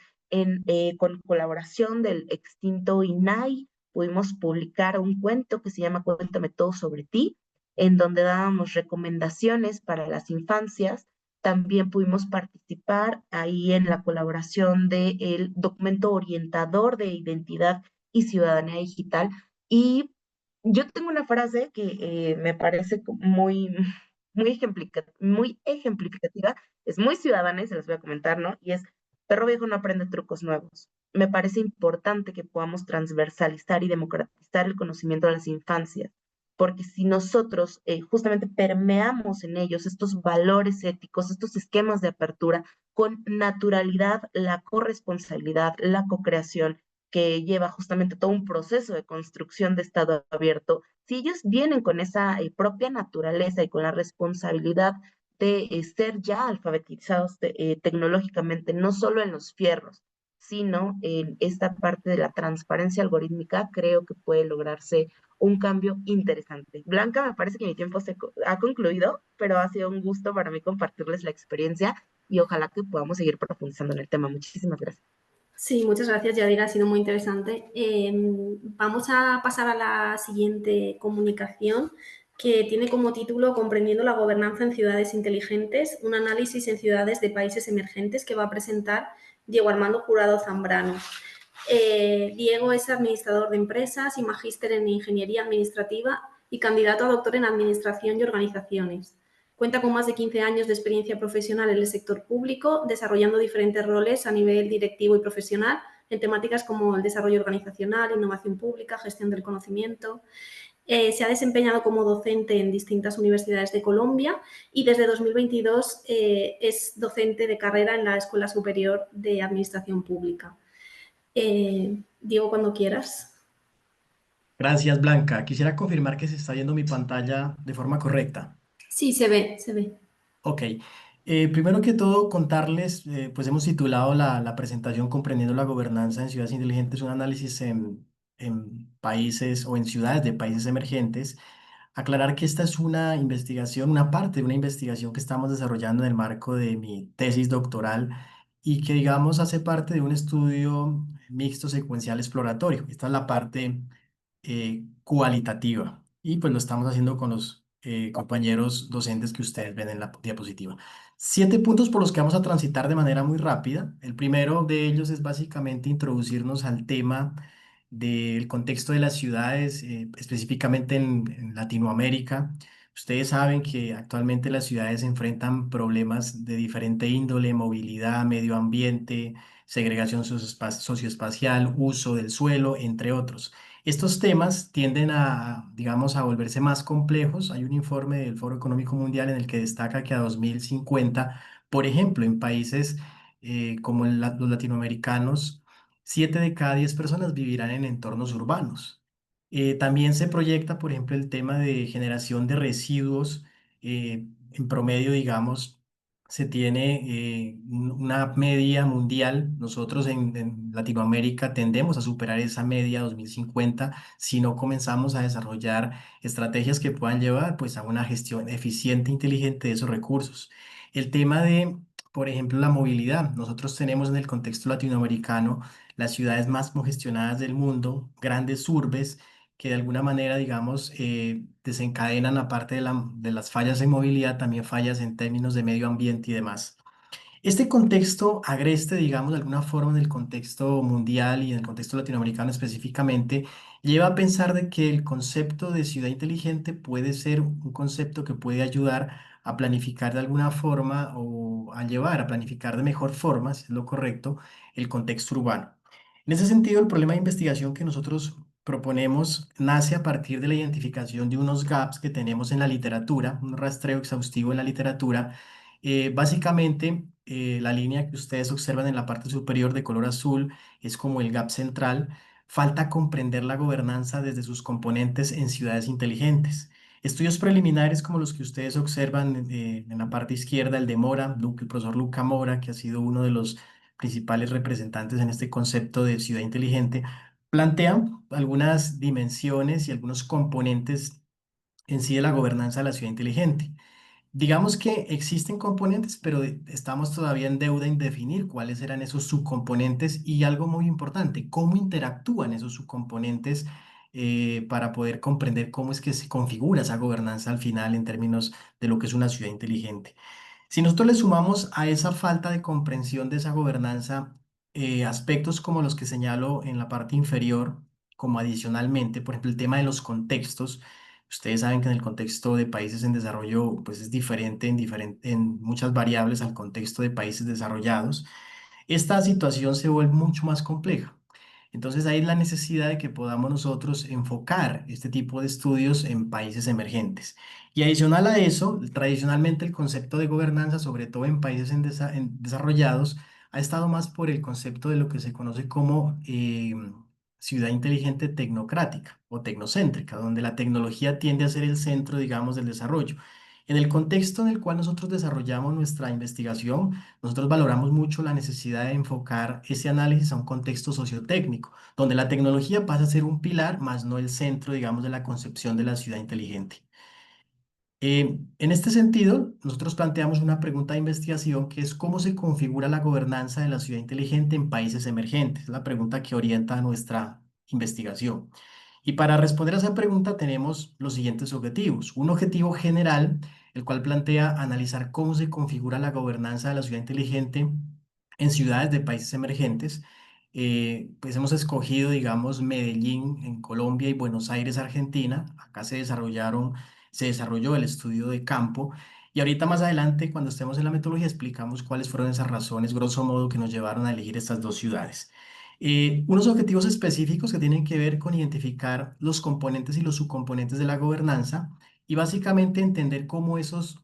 con colaboración del extinto INAI. Pudimos publicar un cuento que se llama Cuéntame todo sobre ti, en donde dábamos recomendaciones para las infancias. También pudimos participar ahí en la colaboración del documento orientador de identidad y ciudadanía digital. Y yo tengo una frase que me parece muy ejemplificativa, es muy ciudadana y se las voy a comentar, ¿no? Y es, perro viejo no aprende trucos nuevos. Me parece importante que podamos transversalizar y democratizar el conocimiento de las infancias, porque si nosotros justamente permeamos en ellos estos valores éticos, estos esquemas de apertura, con naturalidad, la corresponsabilidad, la cocreación, que lleva justamente todo un proceso de construcción de Estado abierto, si ellos vienen con esa propia naturaleza y con la responsabilidad de ser ya alfabetizados tecnológicamente, no solo en los fierros, sino en esta parte de la transparencia algorítmica, creo que puede lograrse un cambio interesante. Blanca, me parece que mi tiempo ha concluido, pero ha sido un gusto para mí compartirles la experiencia y ojalá que podamos seguir profundizando en el tema. Muchísimas gracias. Sí, muchas gracias, Yadira, ha sido muy interesante. Vamos a pasar a la siguiente comunicación, que tiene como título Comprendiendo la gobernanza en ciudades inteligentes, un análisis en ciudades de países emergentes, que va a presentar Diego Armando Jurado Zambrano. Diego es administrador de empresas y magíster en ingeniería administrativa y candidato a doctor en administración y organizaciones. Cuenta con más de 15 años de experiencia profesional en el sector público, desarrollando diferentes roles a nivel directivo y profesional en temáticas como el desarrollo organizacional, innovación pública, gestión del conocimiento. Se ha desempeñado como docente en distintas universidades de Colombia y desde 2022 es docente de carrera en la Escuela Superior de Administración Pública. Diego, cuando quieras. Gracias, Blanca. Quisiera confirmar que se está viendo mi pantalla de forma correcta. Sí, se ve, se ve. Ok. Primero que todo, contarles, pues hemos titulado la presentación Comprendiendo la gobernanza en ciudades inteligentes, un análisis en países o en ciudades de países emergentes. Aclarar que esta es una investigación, una parte de una investigación que estamos desarrollando en el marco de mi tesis doctoral y que, digamos, hace parte de un estudio mixto secuencial exploratorio. Esta es la parte cualitativa y pues lo estamos haciendo con los compañeros docentes que ustedes ven en la diapositiva. 7 puntos por los que vamos a transitar de manera muy rápida. El primero de ellos es básicamente introducirnos al tema del contexto de las ciudades, específicamente en Latinoamérica. Ustedes saben que actualmente las ciudades enfrentan problemas de diferente índole: movilidad, medio ambiente, segregación socioespacial, uso del suelo, entre otros. Estos temas tienden a, digamos, a volverse más complejos. Hay un informe del Foro Económico Mundial en el que destaca que a 2050, por ejemplo, en países como los latinoamericanos, 7 de cada 10 personas vivirán en entornos urbanos. También se proyecta, por ejemplo, el tema de generación de residuos. En promedio, digamos, se tiene una media mundial. Nosotros en Latinoamérica tendemos a superar esa media 2050 si no comenzamos a desarrollar estrategias que puedan llevar pues, a una gestión eficiente e inteligente de esos recursos. El tema de, por ejemplo, la movilidad. Nosotros tenemos en el contexto latinoamericano las ciudades más congestionadas del mundo, grandes urbes que de alguna manera, digamos, desencadenan, aparte de las fallas en movilidad, también fallas en términos de medio ambiente y demás. Este contexto agreste, digamos, de alguna forma en el contexto mundial y en el contexto latinoamericano específicamente, lleva a pensar de que el concepto de ciudad inteligente puede ser un concepto que puede ayudar a planificar de alguna forma o a llevar a planificar de mejor forma, si es lo correcto, el contexto urbano. En ese sentido, el problema de investigación que nosotros proponemos nace a partir de la identificación de unos gaps que tenemos en la literatura, un rastreo exhaustivo en la literatura. Básicamente, la línea que ustedes observan en la parte superior de color azul es como el gap central. Falta comprender la gobernanza desde sus componentes en ciudades inteligentes. Estudios preliminares como los que ustedes observan en la parte izquierda, el de Mora, el profesor Luca Mora, que ha sido uno de los principales representantes en este concepto de ciudad inteligente, plantean algunas dimensiones y algunos componentes en sí de la gobernanza de la ciudad inteligente. Digamos que existen componentes, pero estamos todavía en deuda en definir cuáles eran esos subcomponentes y algo muy importante, cómo interactúan esos subcomponentes para poder comprender cómo es que se configura esa gobernanza al final en términos de lo que es una ciudad inteligente. Si nosotros le sumamos a esa falta de comprensión de esa gobernanza aspectos como los que señalo en la parte inferior, como adicionalmente, por ejemplo, el tema de los contextos. Ustedes saben que en el contexto de países en desarrollo, pues es diferente en muchas variables al contexto de países desarrollados. Esta situación se vuelve mucho más compleja. Entonces hay la necesidad de que podamos nosotros enfocar este tipo de estudios en países emergentes. Y adicional a eso, tradicionalmente el concepto de gobernanza, sobre todo en países desarrollados, ha estado más por el concepto de lo que se conoce como ciudad inteligente tecnocrática o tecnocéntrica, donde la tecnología tiende a ser el centro, digamos, del desarrollo. En el contexto en el cual nosotros desarrollamos nuestra investigación, nosotros valoramos mucho la necesidad de enfocar ese análisis a un contexto sociotécnico, donde la tecnología pasa a ser un pilar, más no el centro, digamos, de la concepción de la ciudad inteligente. En este sentido, nosotros planteamos una pregunta de investigación que es cómo se configura la gobernanza de la ciudad inteligente en países emergentes. Es la pregunta que orienta nuestra investigación. Y para responder a esa pregunta tenemos los siguientes objetivos. Un objetivo general, el cual plantea analizar cómo se configura la gobernanza de la ciudad inteligente en ciudades de países emergentes. Pues hemos escogido, digamos, Medellín en Colombia y Buenos Aires, Argentina. Acá se desarrolló el estudio de campo. Y ahorita más adelante, cuando estemos en la metodología, explicamos cuáles fueron esas razones, grosso modo, que nos llevaron a elegir estas dos ciudades. Unos objetivos específicos que tienen que ver con identificar los componentes y los subcomponentes de la gobernanza y básicamente entender cómo esos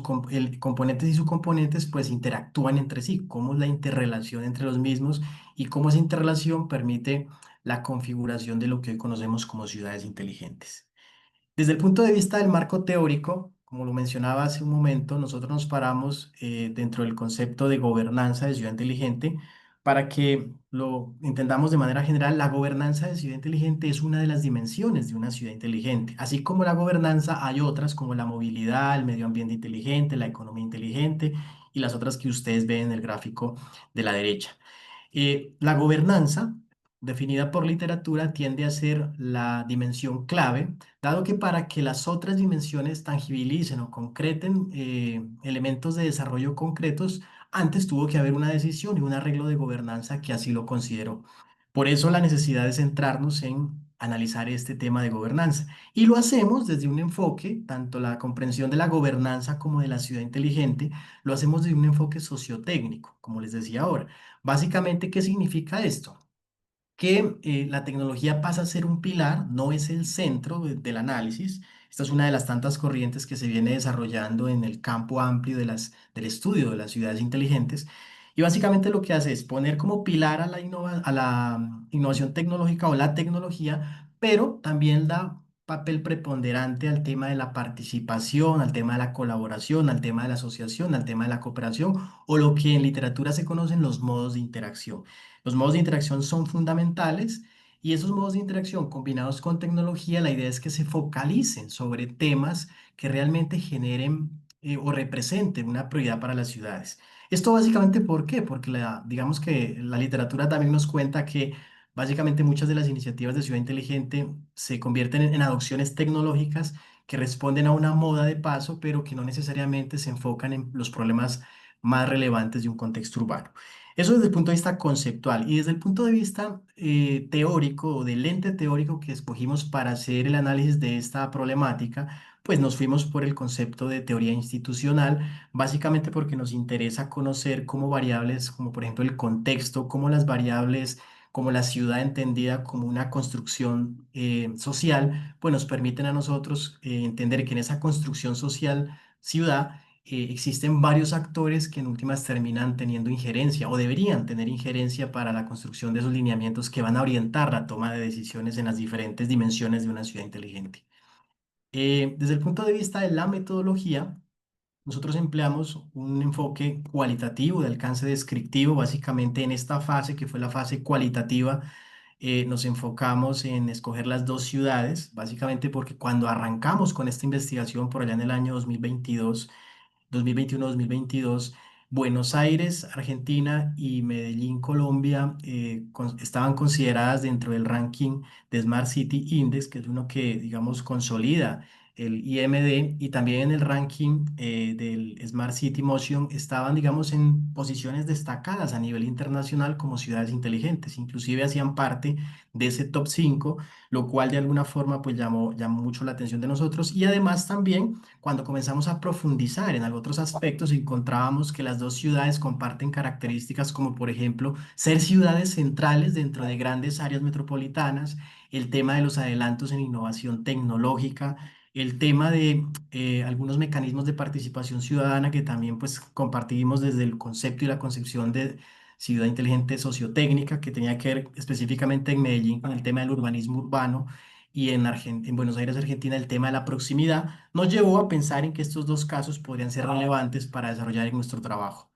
componentes y subcomponentes pues interactúan entre sí, cómo es la interrelación entre los mismos y cómo esa interrelación permite la configuración de lo que hoy conocemos como ciudades inteligentes. Desde el punto de vista del marco teórico, como lo mencionaba hace un momento, nosotros nos paramos dentro del concepto de gobernanza de ciudad inteligente Para que lo entendamos de manera general, la gobernanza de ciudad inteligente es una de las dimensiones de una ciudad inteligente. Así como la gobernanza, hay otras como la movilidad, el medio ambiente inteligente, la economía inteligente y las otras que ustedes ven en el gráfico de la derecha. La gobernanza, definida por literatura, tiende a ser la dimensión clave, dado que para que las otras dimensiones tangibilicen o concreten elementos de desarrollo concretos, antes tuvo que haber una decisión y un arreglo de gobernanza que así lo consideró. Por eso la necesidad de centrarnos en analizar este tema de gobernanza. Y lo hacemos desde un enfoque, tanto la comprensión de la gobernanza como de la ciudad inteligente, lo hacemos desde un enfoque sociotécnico, como les decía ahora. Básicamente, ¿qué significa esto? Que la tecnología pasa a ser un pilar, no es el centro del análisis. Esta es una de las tantas corrientes que se viene desarrollando en el campo amplio del estudio de las ciudades inteligentes. Y básicamente lo que hace es poner como pilar a a la innovación tecnológica o la tecnología, pero también da papel preponderante al tema de la participación, al tema de la colaboración, al tema de la asociación, al tema de la cooperación o lo que en literatura se conocen los modos de interacción. Los modos de interacción son fundamentales y esos modos de interacción combinados con tecnología, la idea es que se focalicen sobre temas que realmente generen o representen una prioridad para las ciudades. Esto básicamente, ¿por qué? Porque digamos que la literatura también nos cuenta que básicamente muchas de las iniciativas de ciudad inteligente se convierten en adopciones tecnológicas que responden a una moda de paso, pero que no necesariamente se enfocan en los problemas más relevantes de un contexto urbano. Eso desde el punto de vista conceptual y desde el punto de vista teórico o del lente teórico que escogimos para hacer el análisis de esta problemática, pues nos fuimos por el concepto de teoría institucional, básicamente porque nos interesa conocer cómo variables, como por ejemplo el contexto, cómo las variables, como la ciudad entendida como una construcción social, pues nos permiten a nosotros entender que en esa construcción social, ciudad, existen varios actores que en últimas terminan teniendo injerencia o deberían tener injerencia para la construcción de esos lineamientos que van a orientar la toma de decisiones en las diferentes dimensiones de una ciudad inteligente. Desde el punto de vista de la metodología, nosotros empleamos un enfoque cualitativo de alcance descriptivo, básicamente en esta fase que fue la fase cualitativa. Nos enfocamos en escoger las dos ciudades, básicamente porque cuando arrancamos con esta investigación por allá en el año 2022, 2021-2022, Buenos Aires, Argentina y Medellín, Colombia, estaban consideradas dentro del ranking de Smart City Index, que es uno que, digamos, consolida el IMD, y también en el ranking del Smart City Motion estaban, digamos, en posiciones destacadas a nivel internacional como ciudades inteligentes, inclusive hacían parte de ese top 5, lo cual de alguna forma pues llamó mucho la atención de nosotros, y además también cuando comenzamos a profundizar en otros aspectos, encontrábamos que las dos ciudades comparten características como, por ejemplo, ser ciudades centrales dentro de grandes áreas metropolitanas, el tema de los adelantos en innovación tecnológica, el tema de algunos mecanismos de participación ciudadana que también pues compartimos desde el concepto y la concepción de ciudad inteligente sociotécnica, que tenía que ver específicamente en Medellín con el tema del urbanismo urbano y en Buenos Aires, Argentina, el tema de la proximidad, nos llevó a pensar en que estos dos casos podrían ser relevantes para desarrollar en nuestro trabajo.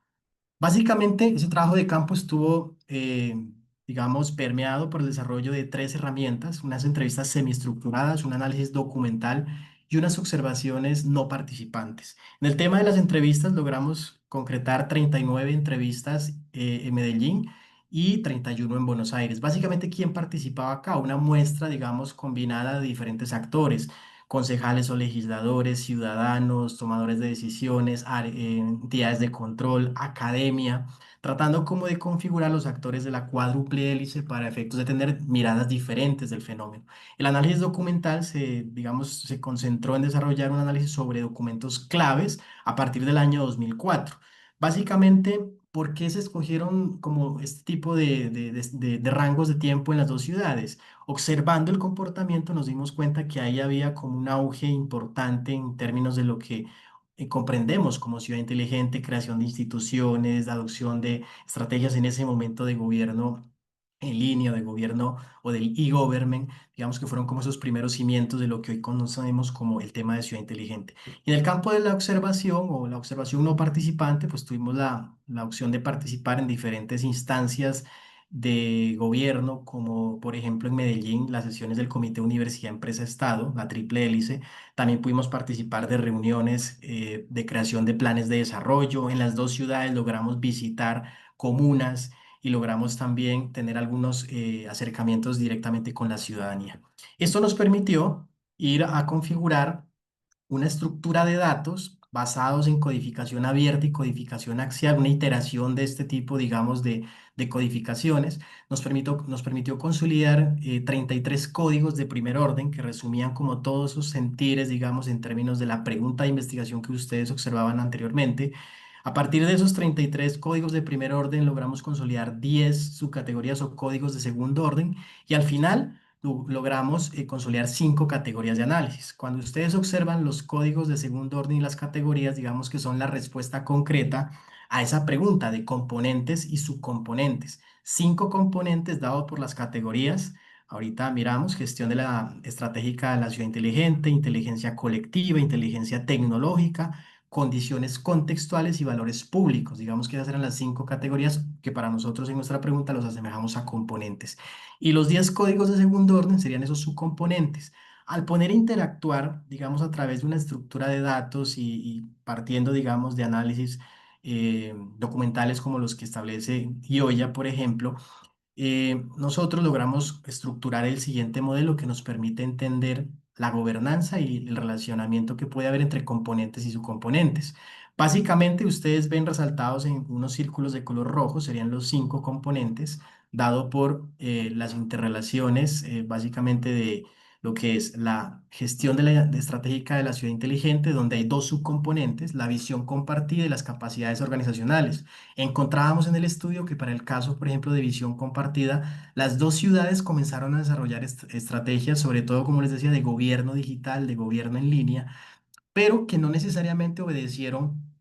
Básicamente, ese trabajo de campo estuvo, digamos, permeado por el desarrollo de tres herramientas: unas entrevistas semiestructuradas, un análisis documental y unas observaciones no participantes. En el tema de las entrevistas logramos concretar 39 entrevistas en Medellín y 31 en Buenos Aires. Básicamente, ¿quién participaba acá? Una muestra, digamos, combinada de diferentes actores: concejales o legisladores, ciudadanos, tomadores de decisiones, entidades de control, academia, tratando como de configurar los actores de la cuádruple hélice para efectos de tener miradas diferentes del fenómeno. El análisis documental digamos, se concentró en desarrollar un análisis sobre documentos claves a partir del año 2004. Básicamente, ¿por qué se escogieron como este tipo de rangos de tiempo en las dos ciudades? Observando el comportamiento nos dimos cuenta que ahí había como un auge importante en términos de lo que comprendemos como ciudad inteligente, creación de instituciones, adopción de estrategias en ese momento de gobierno en línea, de gobierno o del e-government, digamos que fueron como esos primeros cimientos de lo que hoy conocemos como el tema de ciudad inteligente. Y en el campo de la observación o la observación no participante, pues tuvimos la opción de participar en diferentes instancias de gobierno, como por ejemplo en Medellín, las sesiones del Comité Universidad Empresa Estado, la triple hélice. También pudimos participar de reuniones de creación de planes de desarrollo. En las dos ciudades logramos visitar comunas y logramos también tener algunos acercamientos directamente con la ciudadanía. Esto nos permitió ir a configurar una estructura de datos basados en codificación abierta y codificación axial, una iteración de este tipo, digamos, de codificaciones. Nos permitió consolidar 33 códigos de primer orden que resumían como todos esos sentires, digamos, en términos de la pregunta de investigación que ustedes observaban anteriormente. A partir de esos 33 códigos de primer orden, logramos consolidar 10 subcategorías o códigos de segundo orden y al final logramos consolidar 5 categorías de análisis. Cuando ustedes observan los códigos de segundo orden y las categorías, digamos que son la respuesta concreta a esa pregunta de componentes y subcomponentes. 5 componentes dados por las categorías. Ahorita miramos gestión de la estratégica de la ciudad inteligente, inteligencia colectiva, inteligencia tecnológica, condiciones contextuales y valores públicos. Digamos que esas eran las 5 categorías que para nosotros en nuestra pregunta los asemejamos a componentes. Y los 10 códigos de segundo orden serían esos subcomponentes. Al poner a interactuar, digamos, a través de una estructura de datos y partiendo, digamos, de análisis documentales como los que establece Gioia, por ejemplo, nosotros logramos estructurar el siguiente modelo que nos permite entender la gobernanza y el relacionamiento que puede haber entre componentes y subcomponentes. Básicamente, ustedes ven resaltados en unos círculos de color rojo, serían los 5 componentes, dado por las interrelaciones, básicamente de lo que es la gestión de estratégica de la ciudad inteligente, donde hay 2 subcomponentes, la visión compartida y las capacidades organizacionales. Encontrábamos en el estudio que para el caso, por ejemplo, de visión compartida, las dos ciudades comenzaron a desarrollar estrategias, sobre todo, como les decía, de gobierno digital, de gobierno en línea, pero que no necesariamente obedecieron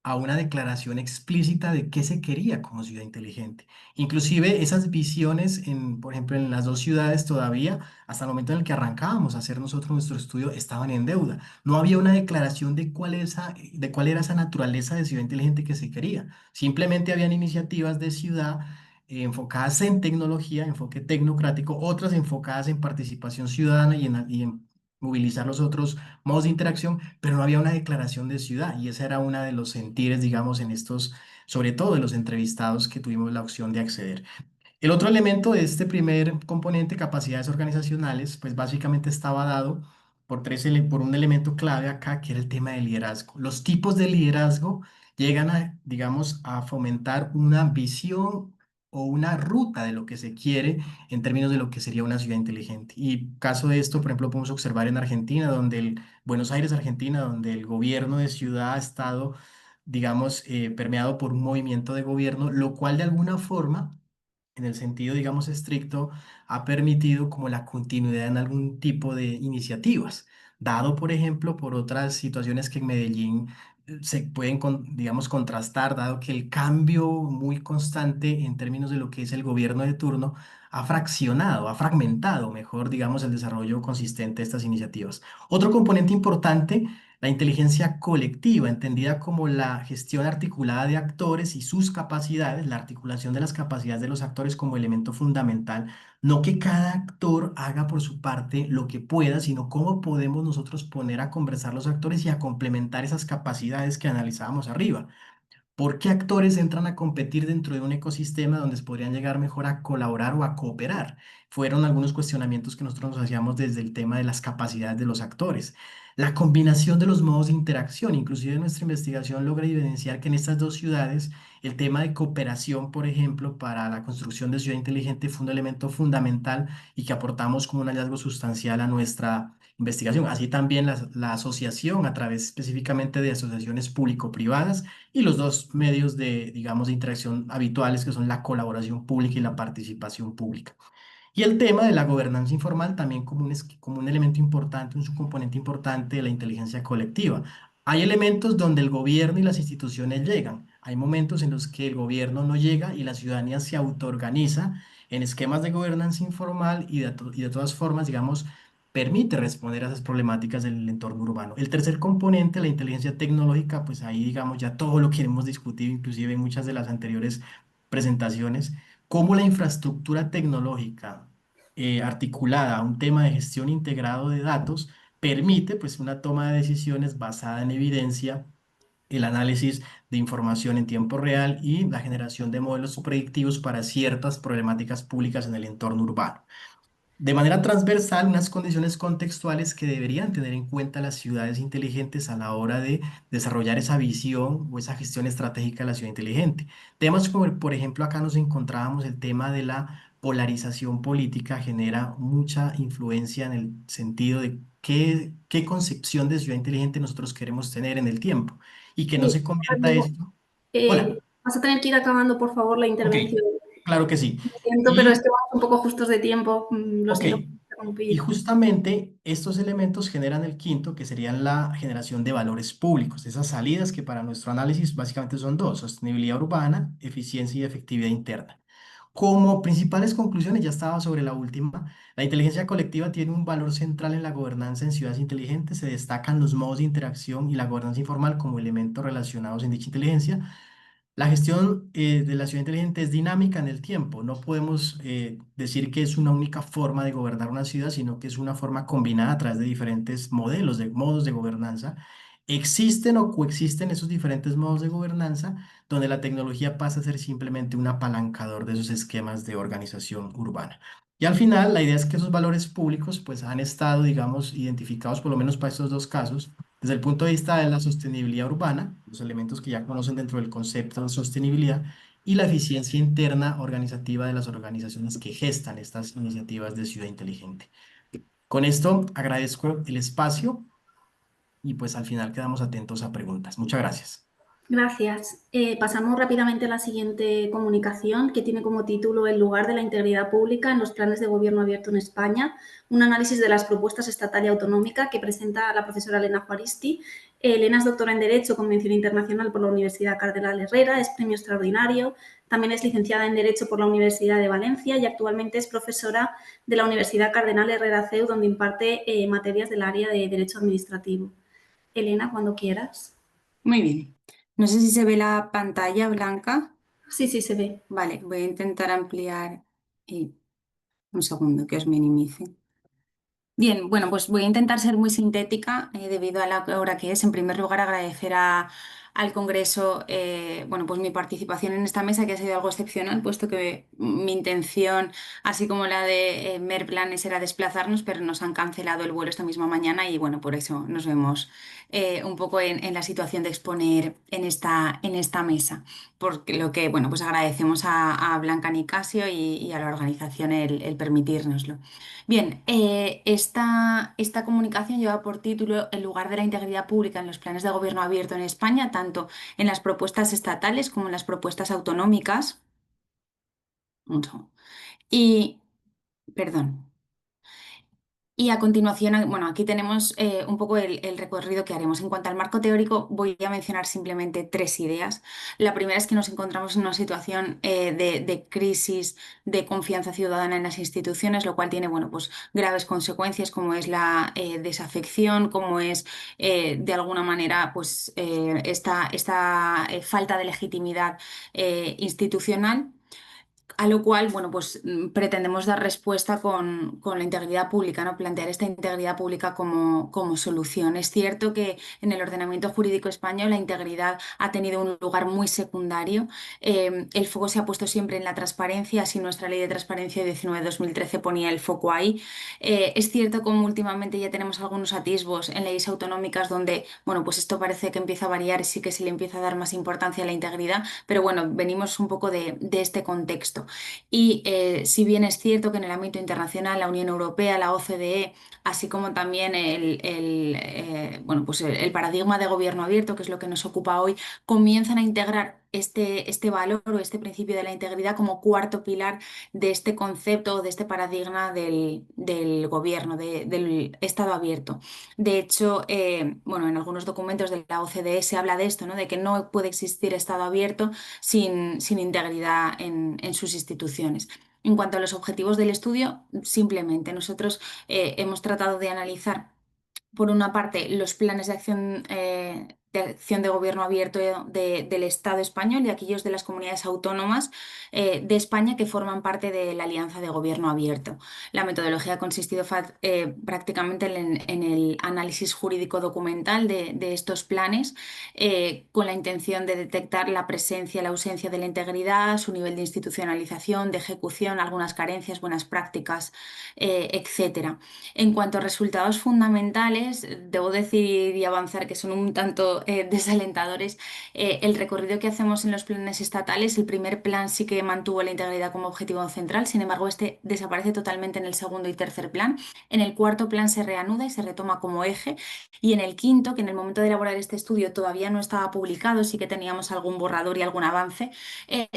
a una declaración explícita de qué se quería como ciudad inteligente. Inclusive esas visiones, por ejemplo, en las dos ciudades todavía, hasta el momento en el que arrancábamos a hacer nosotros nuestro estudio, estaban en deuda. No había una declaración de cuál era esa naturaleza de ciudad inteligente que se quería. Simplemente habían iniciativas de ciudad enfocadas en tecnología, enfoque tecnocrático, otras enfocadas en participación ciudadana y en movilizar los otros modos de interacción, pero no había una declaración de ciudad y ese era uno de los sentires, digamos, en estos, sobre todo de los entrevistados que tuvimos la opción de acceder. El otro elemento de este primer componente, capacidades organizacionales, pues básicamente estaba dado por un elemento clave acá, que era el tema del liderazgo. Los tipos de liderazgo llegan a, digamos, a fomentar una visión o una ruta de lo que se quiere en términos de lo que sería una ciudad inteligente. Y caso de esto, por ejemplo, podemos observar en Argentina, Buenos Aires, Argentina, donde el gobierno de ciudad ha estado, digamos, permeado por un movimiento de gobierno, lo cual de alguna forma en el sentido, digamos, estricto, ha permitido como la continuidad en algún tipo de iniciativas, dado, por ejemplo, por otras situaciones que en Medellín se pueden, digamos, contrastar, dado que el cambio muy constante en términos de lo que es el gobierno de turno ha fragmentado, mejor, digamos, el desarrollo consistente de estas iniciativas. Otro componente importante, la inteligencia colectiva, entendida como la gestión articulada de actores y sus capacidades, la articulación de las capacidades de los actores como elemento fundamental, no que cada actor haga por su parte lo que pueda, sino cómo podemos nosotros poner a conversar los actores y a complementar esas capacidades que analizábamos arriba. ¿Por qué actores entran a competir dentro de un ecosistema donde se podrían llegar mejor a colaborar o a cooperar? Fueron algunos cuestionamientos que nosotros nos hacíamos desde el tema de las capacidades de los actores. La combinación de los modos de interacción, inclusive nuestra investigación logra evidenciar que en estas dos ciudades el tema de cooperación, por ejemplo, para la construcción de ciudad inteligente fue un elemento fundamental y que aportamos como un hallazgo sustancial a nuestra investigación. Así también la asociación a través específicamente de asociaciones público-privadas y los dos medios de, digamos, de interacción habituales que son la colaboración pública y la participación pública. Y el tema de la gobernanza informal también como un elemento importante, un subcomponente importante de la inteligencia colectiva. Hay elementos donde el gobierno y las instituciones llegan, Hay momentos en los que el gobierno no llega y la ciudadanía se autoorganiza en esquemas de gobernanza informal y de todas formas, digamos, permite responder a esas problemáticas del entorno urbano. El tercer componente, la inteligencia tecnológica, pues ahí digamos ya todo lo que hemos discutido, inclusive en muchas de las anteriores presentaciones, cómo la infraestructura tecnológica articulada a un tema de gestión integrado de datos permite pues una toma de decisiones basada en evidencia, el análisis de información en tiempo real y la generación de modelos predictivos para ciertas problemáticas públicas en el entorno urbano. De manera transversal, unas condiciones contextuales que deberían tener en cuenta las ciudades inteligentes a la hora de desarrollar esa visión o esa gestión estratégica de la ciudad inteligente. Temas como, por ejemplo, acá nos encontrábamos el tema de la polarización política genera mucha influencia en el sentido de qué concepción de ciudad inteligente nosotros queremos tener en el tiempo y que no Sí, se convierta Rodrigo, esto. Hola, vas a tener que ir acabando, por favor, la ok, intervención. claro que sí. Lo siento, pero es Y, que vamos un poco justos de tiempo. Lo ok. siento por Y interrumpir. justamente estos elementos generan el quinto, que sería la generación de valores públicos, esas salidas que para nuestro análisis básicamente son dos: sostenibilidad urbana, eficiencia y efectividad interna. Como principales conclusiones, ya estaba sobre la última, la inteligencia colectiva tiene un valor central en la gobernanza en ciudades inteligentes, se destacan los modos de interacción y la gobernanza informal como elementos relacionados en dicha inteligencia. La gestión de la ciudad inteligente es dinámica en el tiempo. No podemos decir que es una única forma de gobernar una ciudad, sino que es una forma combinada a través de diferentes modelos, de modos de gobernanza. Existen o coexisten esos diferentes modos de gobernanza, donde la tecnología pasa a ser simplemente un apalancador de esos esquemas de organización urbana. Y al final, la idea es que esos valores públicos pues han estado, digamos, identificados por lo menos para estos dos casos desde el punto de vista de la sostenibilidad urbana, los elementos que ya conocen dentro del concepto de sostenibilidad, y la eficiencia interna organizativa de las organizaciones que gestan estas iniciativas de ciudad inteligente. Con esto agradezco el espacio y pues al final quedamos atentos a preguntas. Muchas gracias. Gracias. Pasamos rápidamente a la siguiente comunicación, que tiene como título El lugar de la integridad pública en los planes de gobierno abierto en España, un análisis de las propuestas estatal y autonómica, que presenta la profesora Elena Juaristi. Elena es doctora en Derecho con mención internacional por la Universidad Cardenal Herrera, es premio extraordinario, también es licenciada en Derecho por la Universidad de Valencia y actualmente es profesora de la Universidad Cardenal Herrera CEU, donde imparte materias del área de Derecho Administrativo. Elena, cuando quieras. Muy bien. No sé si se ve la pantalla blanca. Sí, sí, se ve. Vale, voy a intentar ampliar y un segundo que os minimice. Bien, bueno, pues voy a intentar ser muy sintética debido a la hora que es. En primer lugar, agradecer al Congreso, bueno, pues mi participación en esta mesa, que ha sido algo excepcional, puesto que mi intención, así como la de Merplanes, era desplazarnos, pero nos han cancelado el vuelo esta misma mañana y, bueno, por eso nos vemos un poco en la situación de exponer en esta mesa. Por lo que, bueno, pues agradecemos a Blanca Nicasio y a la organización el permitírnoslo. Bien, esta comunicación lleva por título El lugar de la integridad pública en los planes de gobierno abierto en España, tanto en las propuestas estatales como en las propuestas autonómicas. Un segundo. Y, perdón. Y a continuación, bueno, aquí tenemos un poco el recorrido que haremos. En cuanto al marco teórico, voy a mencionar simplemente tres ideas. La primera es que nos encontramos en una situación de crisis de confianza ciudadana en las instituciones, lo cual tiene, bueno, pues graves consecuencias, como es la desafección, como es de alguna manera pues esta falta de legitimidad institucional. A lo cual, bueno, pues pretendemos dar respuesta con la integridad pública, ¿no? Plantear esta integridad pública como solución. Es cierto que en el ordenamiento jurídico español la integridad ha tenido un lugar muy secundario. El foco se ha puesto siempre en la transparencia, así nuestra ley de transparencia 19-2013 ponía el foco ahí. Es cierto como últimamente ya tenemos algunos atisbos en leyes autonómicas donde, bueno, pues esto parece que empieza a variar y sí que se le empieza a dar más importancia a la integridad, pero bueno, venimos un poco de este contexto. Y si bien es cierto que en el ámbito internacional, la Unión Europea, la OCDE, así como también bueno, pues el paradigma de gobierno abierto, que es lo que nos ocupa hoy, comienzan a integrar este valor o este principio de la integridad como cuarto pilar de este concepto o de este paradigma del gobierno, del Estado abierto. De hecho, bueno, en algunos documentos de la OCDE se habla de esto, ¿no? De que no puede existir Estado abierto sin integridad en sus instituciones. En cuanto a los objetivos del estudio, simplemente nosotros hemos tratado de analizar, por una parte, los planes de acción de gobierno abierto del Estado español y aquellos de las comunidades autónomas de España que forman parte de la Alianza de Gobierno Abierto. La metodología ha consistido prácticamente en el análisis jurídico documental de estos planes, con la intención de detectar la presencia, la ausencia de la integridad, su nivel de institucionalización, de ejecución, algunas carencias, buenas prácticas, etcétera. En cuanto a resultados fundamentales, debo decir y avanzar que son un tanto desalentadores. El recorrido que hacemos en los planes estatales, el primer plan sí que mantuvo la integridad como objetivo central, sin embargo, este desaparece totalmente en el segundo y tercer plan. En el cuarto plan se reanuda y se retoma como eje, y en el quinto, que en el momento de elaborar este estudio todavía no estaba publicado, sí que teníamos algún borrador y algún avance,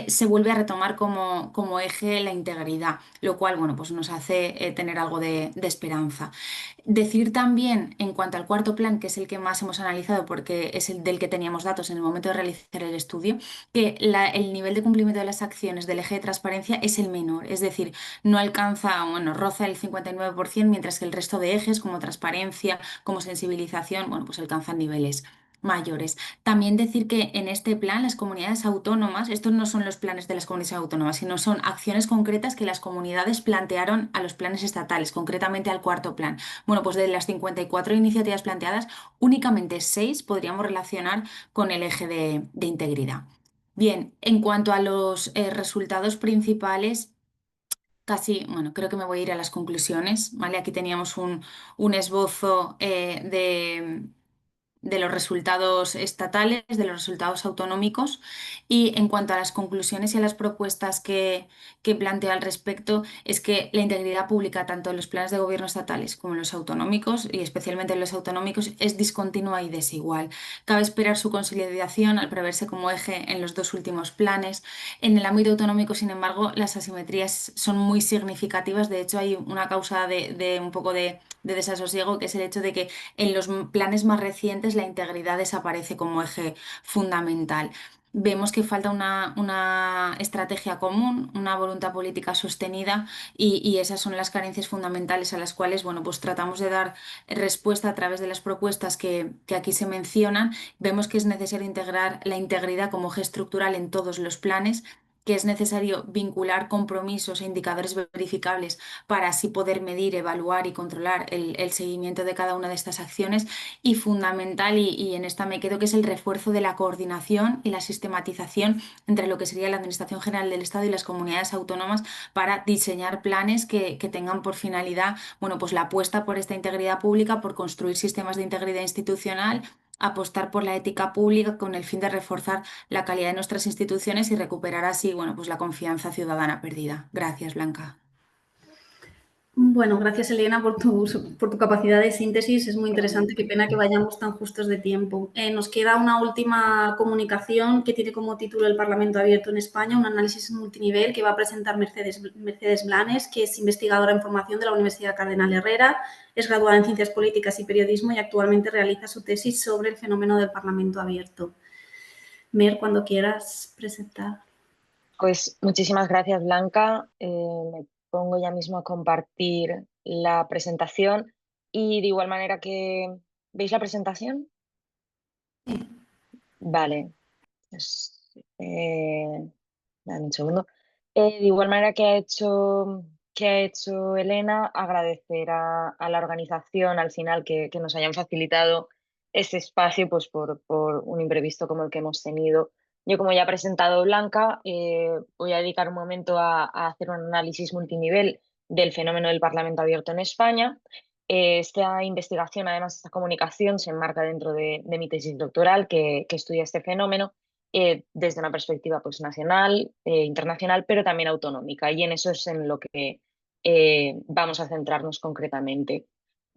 se vuelve a retomar como eje la integridad, lo cual, bueno, pues nos hace tener algo de esperanza. Decir también, en cuanto al cuarto plan, que es el que más hemos analizado porque es el del que teníamos datos en el momento de realizar el estudio, que el nivel de cumplimiento de las acciones del eje de transparencia es el menor, es decir, no alcanza, bueno, roza el 59%, mientras que el resto de ejes, como transparencia, como sensibilización, bueno, pues alcanzan niveles mayores. También decir que en este plan las comunidades autónomas, estos no son los planes de las comunidades autónomas, sino son acciones concretas que las comunidades plantearon a los planes estatales, concretamente al cuarto plan. Bueno, pues de las 54 iniciativas planteadas, únicamente 6 podríamos relacionar con el eje de integridad. Bien, en cuanto a los resultados principales, casi, bueno, creo que me voy a ir a las conclusiones, ¿vale? Aquí teníamos un esbozo de los resultados estatales, de los resultados autonómicos, y en cuanto a las conclusiones y a las propuestas que planteo al respecto, es que la integridad pública, tanto en los planes de gobierno estatales como en los autonómicos, y especialmente en los autonómicos, es discontinua y desigual. Cabe esperar su consolidación al preverse como eje en los dos últimos planes. En el ámbito autonómico, sin embargo, las asimetrías son muy significativas. De hecho, hay una causa de un poco de desasosiego, que es el hecho de que en los planes más recientes la integridad desaparece como eje fundamental. Vemos que falta una estrategia común, una voluntad política sostenida, y esas son las carencias fundamentales a las cuales, bueno, pues tratamos de dar respuesta a través de las propuestas que aquí se mencionan. Vemos que es necesario integrar la integridad como eje estructural en todos los planes, que es necesario vincular compromisos e indicadores verificables para así poder medir, evaluar y controlar el seguimiento de cada una de estas acciones, y fundamental, y en esta me quedo, que es el refuerzo de la coordinación y la sistematización entre lo que sería la Administración General del Estado y las comunidades autónomas para diseñar planes que tengan por finalidad, bueno, pues la apuesta por esta integridad pública, por construir sistemas de integridad institucional, apostar por la ética pública con el fin de reforzar la calidad de nuestras instituciones y recuperar así, bueno, pues la confianza ciudadana perdida. Gracias, Blanca. Bueno, gracias Elena por tu capacidad de síntesis, es muy interesante, qué pena que vayamos tan justos de tiempo. Nos queda una última comunicación que tiene como título El Parlamento Abierto en España, un análisis multinivel que va a presentar Mercedes Blanes, que es investigadora en formación de la Universidad Cardenal Herrera, es graduada en Ciencias Políticas y Periodismo y actualmente realiza su tesis sobre el fenómeno del Parlamento Abierto. Mer, cuando quieras presentar. Pues muchísimas gracias, Blanca. Me pongo ya mismo a compartir la presentación y de igual manera que... ¿Veis la presentación? Vale. Pues, dame un segundo. De igual manera que ha hecho Elena, agradecer a la organización al final que nos hayan facilitado este espacio, pues por un imprevisto como el que hemos tenido. Yo, como ya ha presentado Blanca, voy a dedicar un momento a hacer un análisis multinivel del fenómeno del Parlamento Abierto en España. Esta investigación, además, esta comunicación se enmarca dentro de mi tesis doctoral que estudia este fenómeno desde una perspectiva pues, nacional, internacional, pero también autonómica. Y en eso es en lo que vamos a centrarnos concretamente.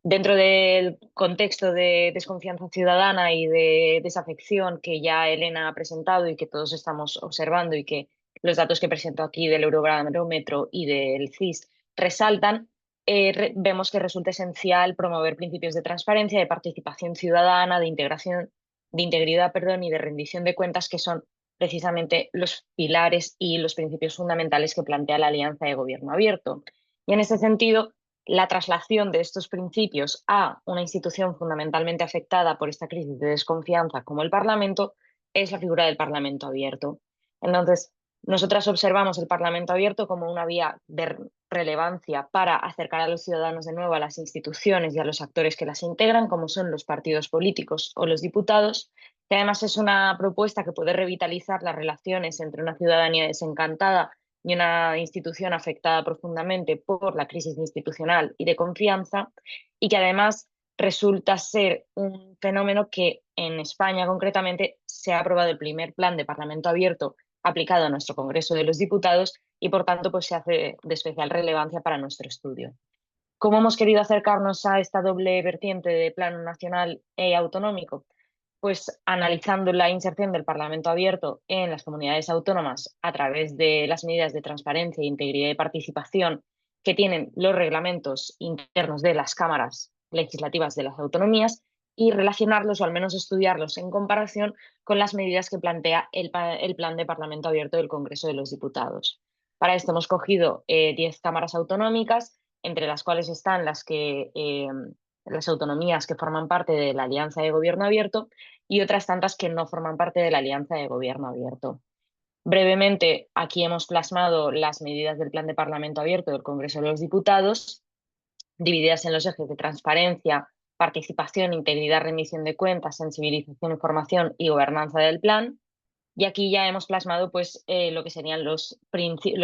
dentro del contexto de desconfianza ciudadana y de desafección que ya Elena ha presentado y que todos estamos observando y que los datos que presento aquí del Eurobarómetro y del CIS resaltan, vemos que resulta esencial promover principios de transparencia, de participación ciudadana, de integración, de integridad, perdón, y de rendición de cuentas, que son precisamente los pilares y los principios fundamentales que plantea la Alianza de Gobierno Abierto. Y en este sentido, la traslación de estos principios a una institución fundamentalmente afectada por esta crisis de desconfianza como el Parlamento es la figura del Parlamento abierto. Entonces, nosotras observamos el Parlamento abierto como una vía de relevancia para acercar a los ciudadanos de nuevo a las instituciones y a los actores que las integran, como son los partidos políticos o los diputados, que además es una propuesta que puede revitalizar las relaciones entre una ciudadanía desencantada y una institución afectada profundamente por la crisis institucional y de confianza, y que además resulta ser un fenómeno que en España concretamente se ha aprobado el primer plan de Parlamento abierto aplicado a nuestro Congreso de los Diputados y por tanto pues se hace de especial relevancia para nuestro estudio. ¿Cómo hemos querido acercarnos a esta doble vertiente de plano nacional e autonómico? Pues analizando la inserción del Parlamento abierto en las comunidades autónomas a través de las medidas de transparencia, integridad y participación que tienen los reglamentos internos de las cámaras legislativas de las autonomías y relacionarlos o al menos estudiarlos en comparación con las medidas que plantea el Plan de Parlamento Abierto del Congreso de los Diputados. Para esto hemos cogido 10 cámaras autonómicas, entre las cuales están las autonomías que forman parte de la Alianza de Gobierno Abierto y otras tantas que no forman parte de la Alianza de Gobierno Abierto. Brevemente, aquí hemos plasmado las medidas del Plan de Parlamento Abierto del Congreso de los Diputados, divididas en los ejes de transparencia, participación, integridad, rendición de cuentas, sensibilización, información y gobernanza del plan. Y aquí ya hemos plasmado pues, lo que serían los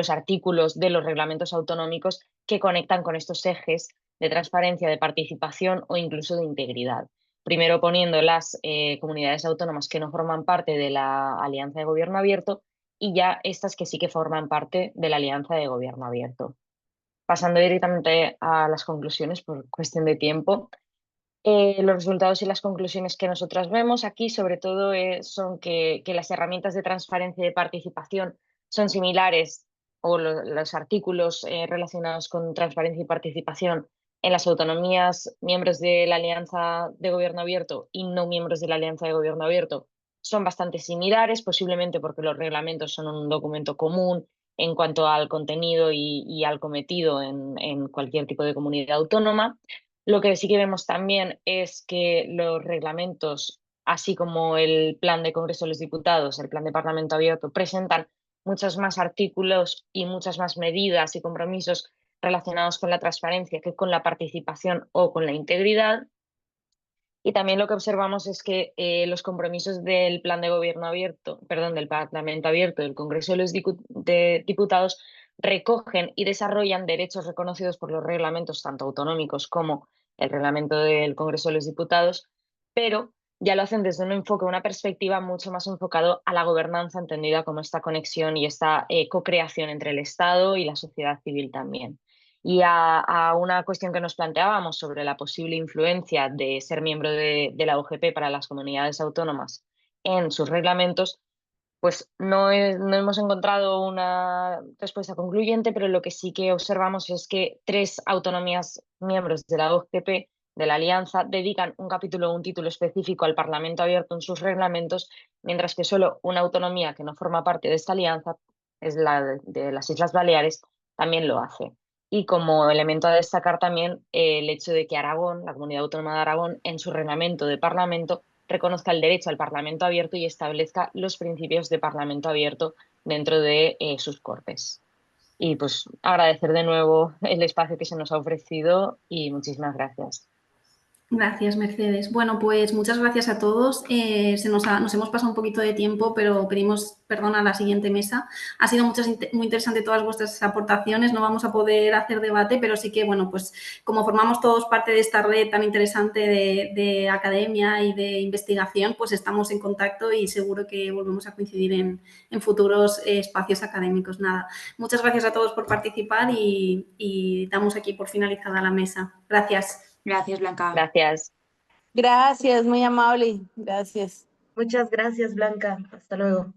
artículos de los reglamentos autonómicos que conectan con estos ejes de transparencia, de participación o incluso de integridad. Primero poniendo las comunidades autónomas que no forman parte de la Alianza de Gobierno Abierto y ya estas que sí que forman parte de la Alianza de Gobierno Abierto. Pasando directamente a las conclusiones por cuestión de tiempo. Los resultados y las conclusiones que nosotras vemos aquí, sobre todo, son que las herramientas de transparencia y de participación son similares, o los artículos relacionados con transparencia y participación en las autonomías miembros de la Alianza de Gobierno Abierto y no miembros de la Alianza de Gobierno Abierto son bastante similares, posiblemente porque los reglamentos son un documento común en cuanto al contenido y al cometido en cualquier tipo de comunidad autónoma. Lo que sí que vemos también es que los reglamentos, así como el plan de Congreso de los Diputados, el plan de Parlamento Abierto, presentan muchos más artículos y muchas más medidas y compromisos relacionados con la transparencia que con la participación o con la integridad. Y también lo que observamos es que los compromisos del plan de gobierno abierto, perdón, del Parlamento Abierto, del Congreso de los Diputados, recogen y desarrollan derechos reconocidos por los reglamentos tanto autonómicos como el reglamento del Congreso de los Diputados, pero ya lo hacen desde un enfoque, una perspectiva mucho más enfocado a la gobernanza, entendida como esta conexión y esta co-creación entre el Estado y la sociedad civil también. Y a una cuestión que nos planteábamos sobre la posible influencia de ser miembro de la OGP para las comunidades autónomas en sus reglamentos, pues no hemos encontrado una respuesta concluyente, pero lo que sí que observamos es que 3 autonomías miembros de la OGP, de la Alianza, dedican un capítulo o un título específico al Parlamento Abierto en sus reglamentos, mientras que solo una autonomía que no forma parte de esta alianza, es la de las Islas Baleares, también lo hace. Y como elemento a destacar también el hecho de que Aragón, la Comunidad Autónoma de Aragón, en su reglamento de Parlamento, reconozca el derecho al Parlamento abierto y establezca los principios de Parlamento abierto dentro de sus Cortes. Y pues agradecer de nuevo el espacio que se nos ha ofrecido y muchísimas gracias. Gracias, Mercedes. Bueno, pues muchas gracias a todos. Nos hemos pasado un poquito de tiempo, pero pedimos perdón a la siguiente mesa. Ha sido muy interesante todas vuestras aportaciones. No vamos a poder hacer debate, pero sí que, bueno, pues como formamos todos parte de esta red tan interesante de academia y de investigación, pues estamos en contacto y seguro que volvemos a coincidir en futuros espacios académicos. Nada, muchas gracias a todos por participar y damos aquí por finalizada la mesa. Gracias. Gracias, Blanca. Gracias. Gracias, muy amable. Gracias. Muchas gracias, Blanca. Hasta luego.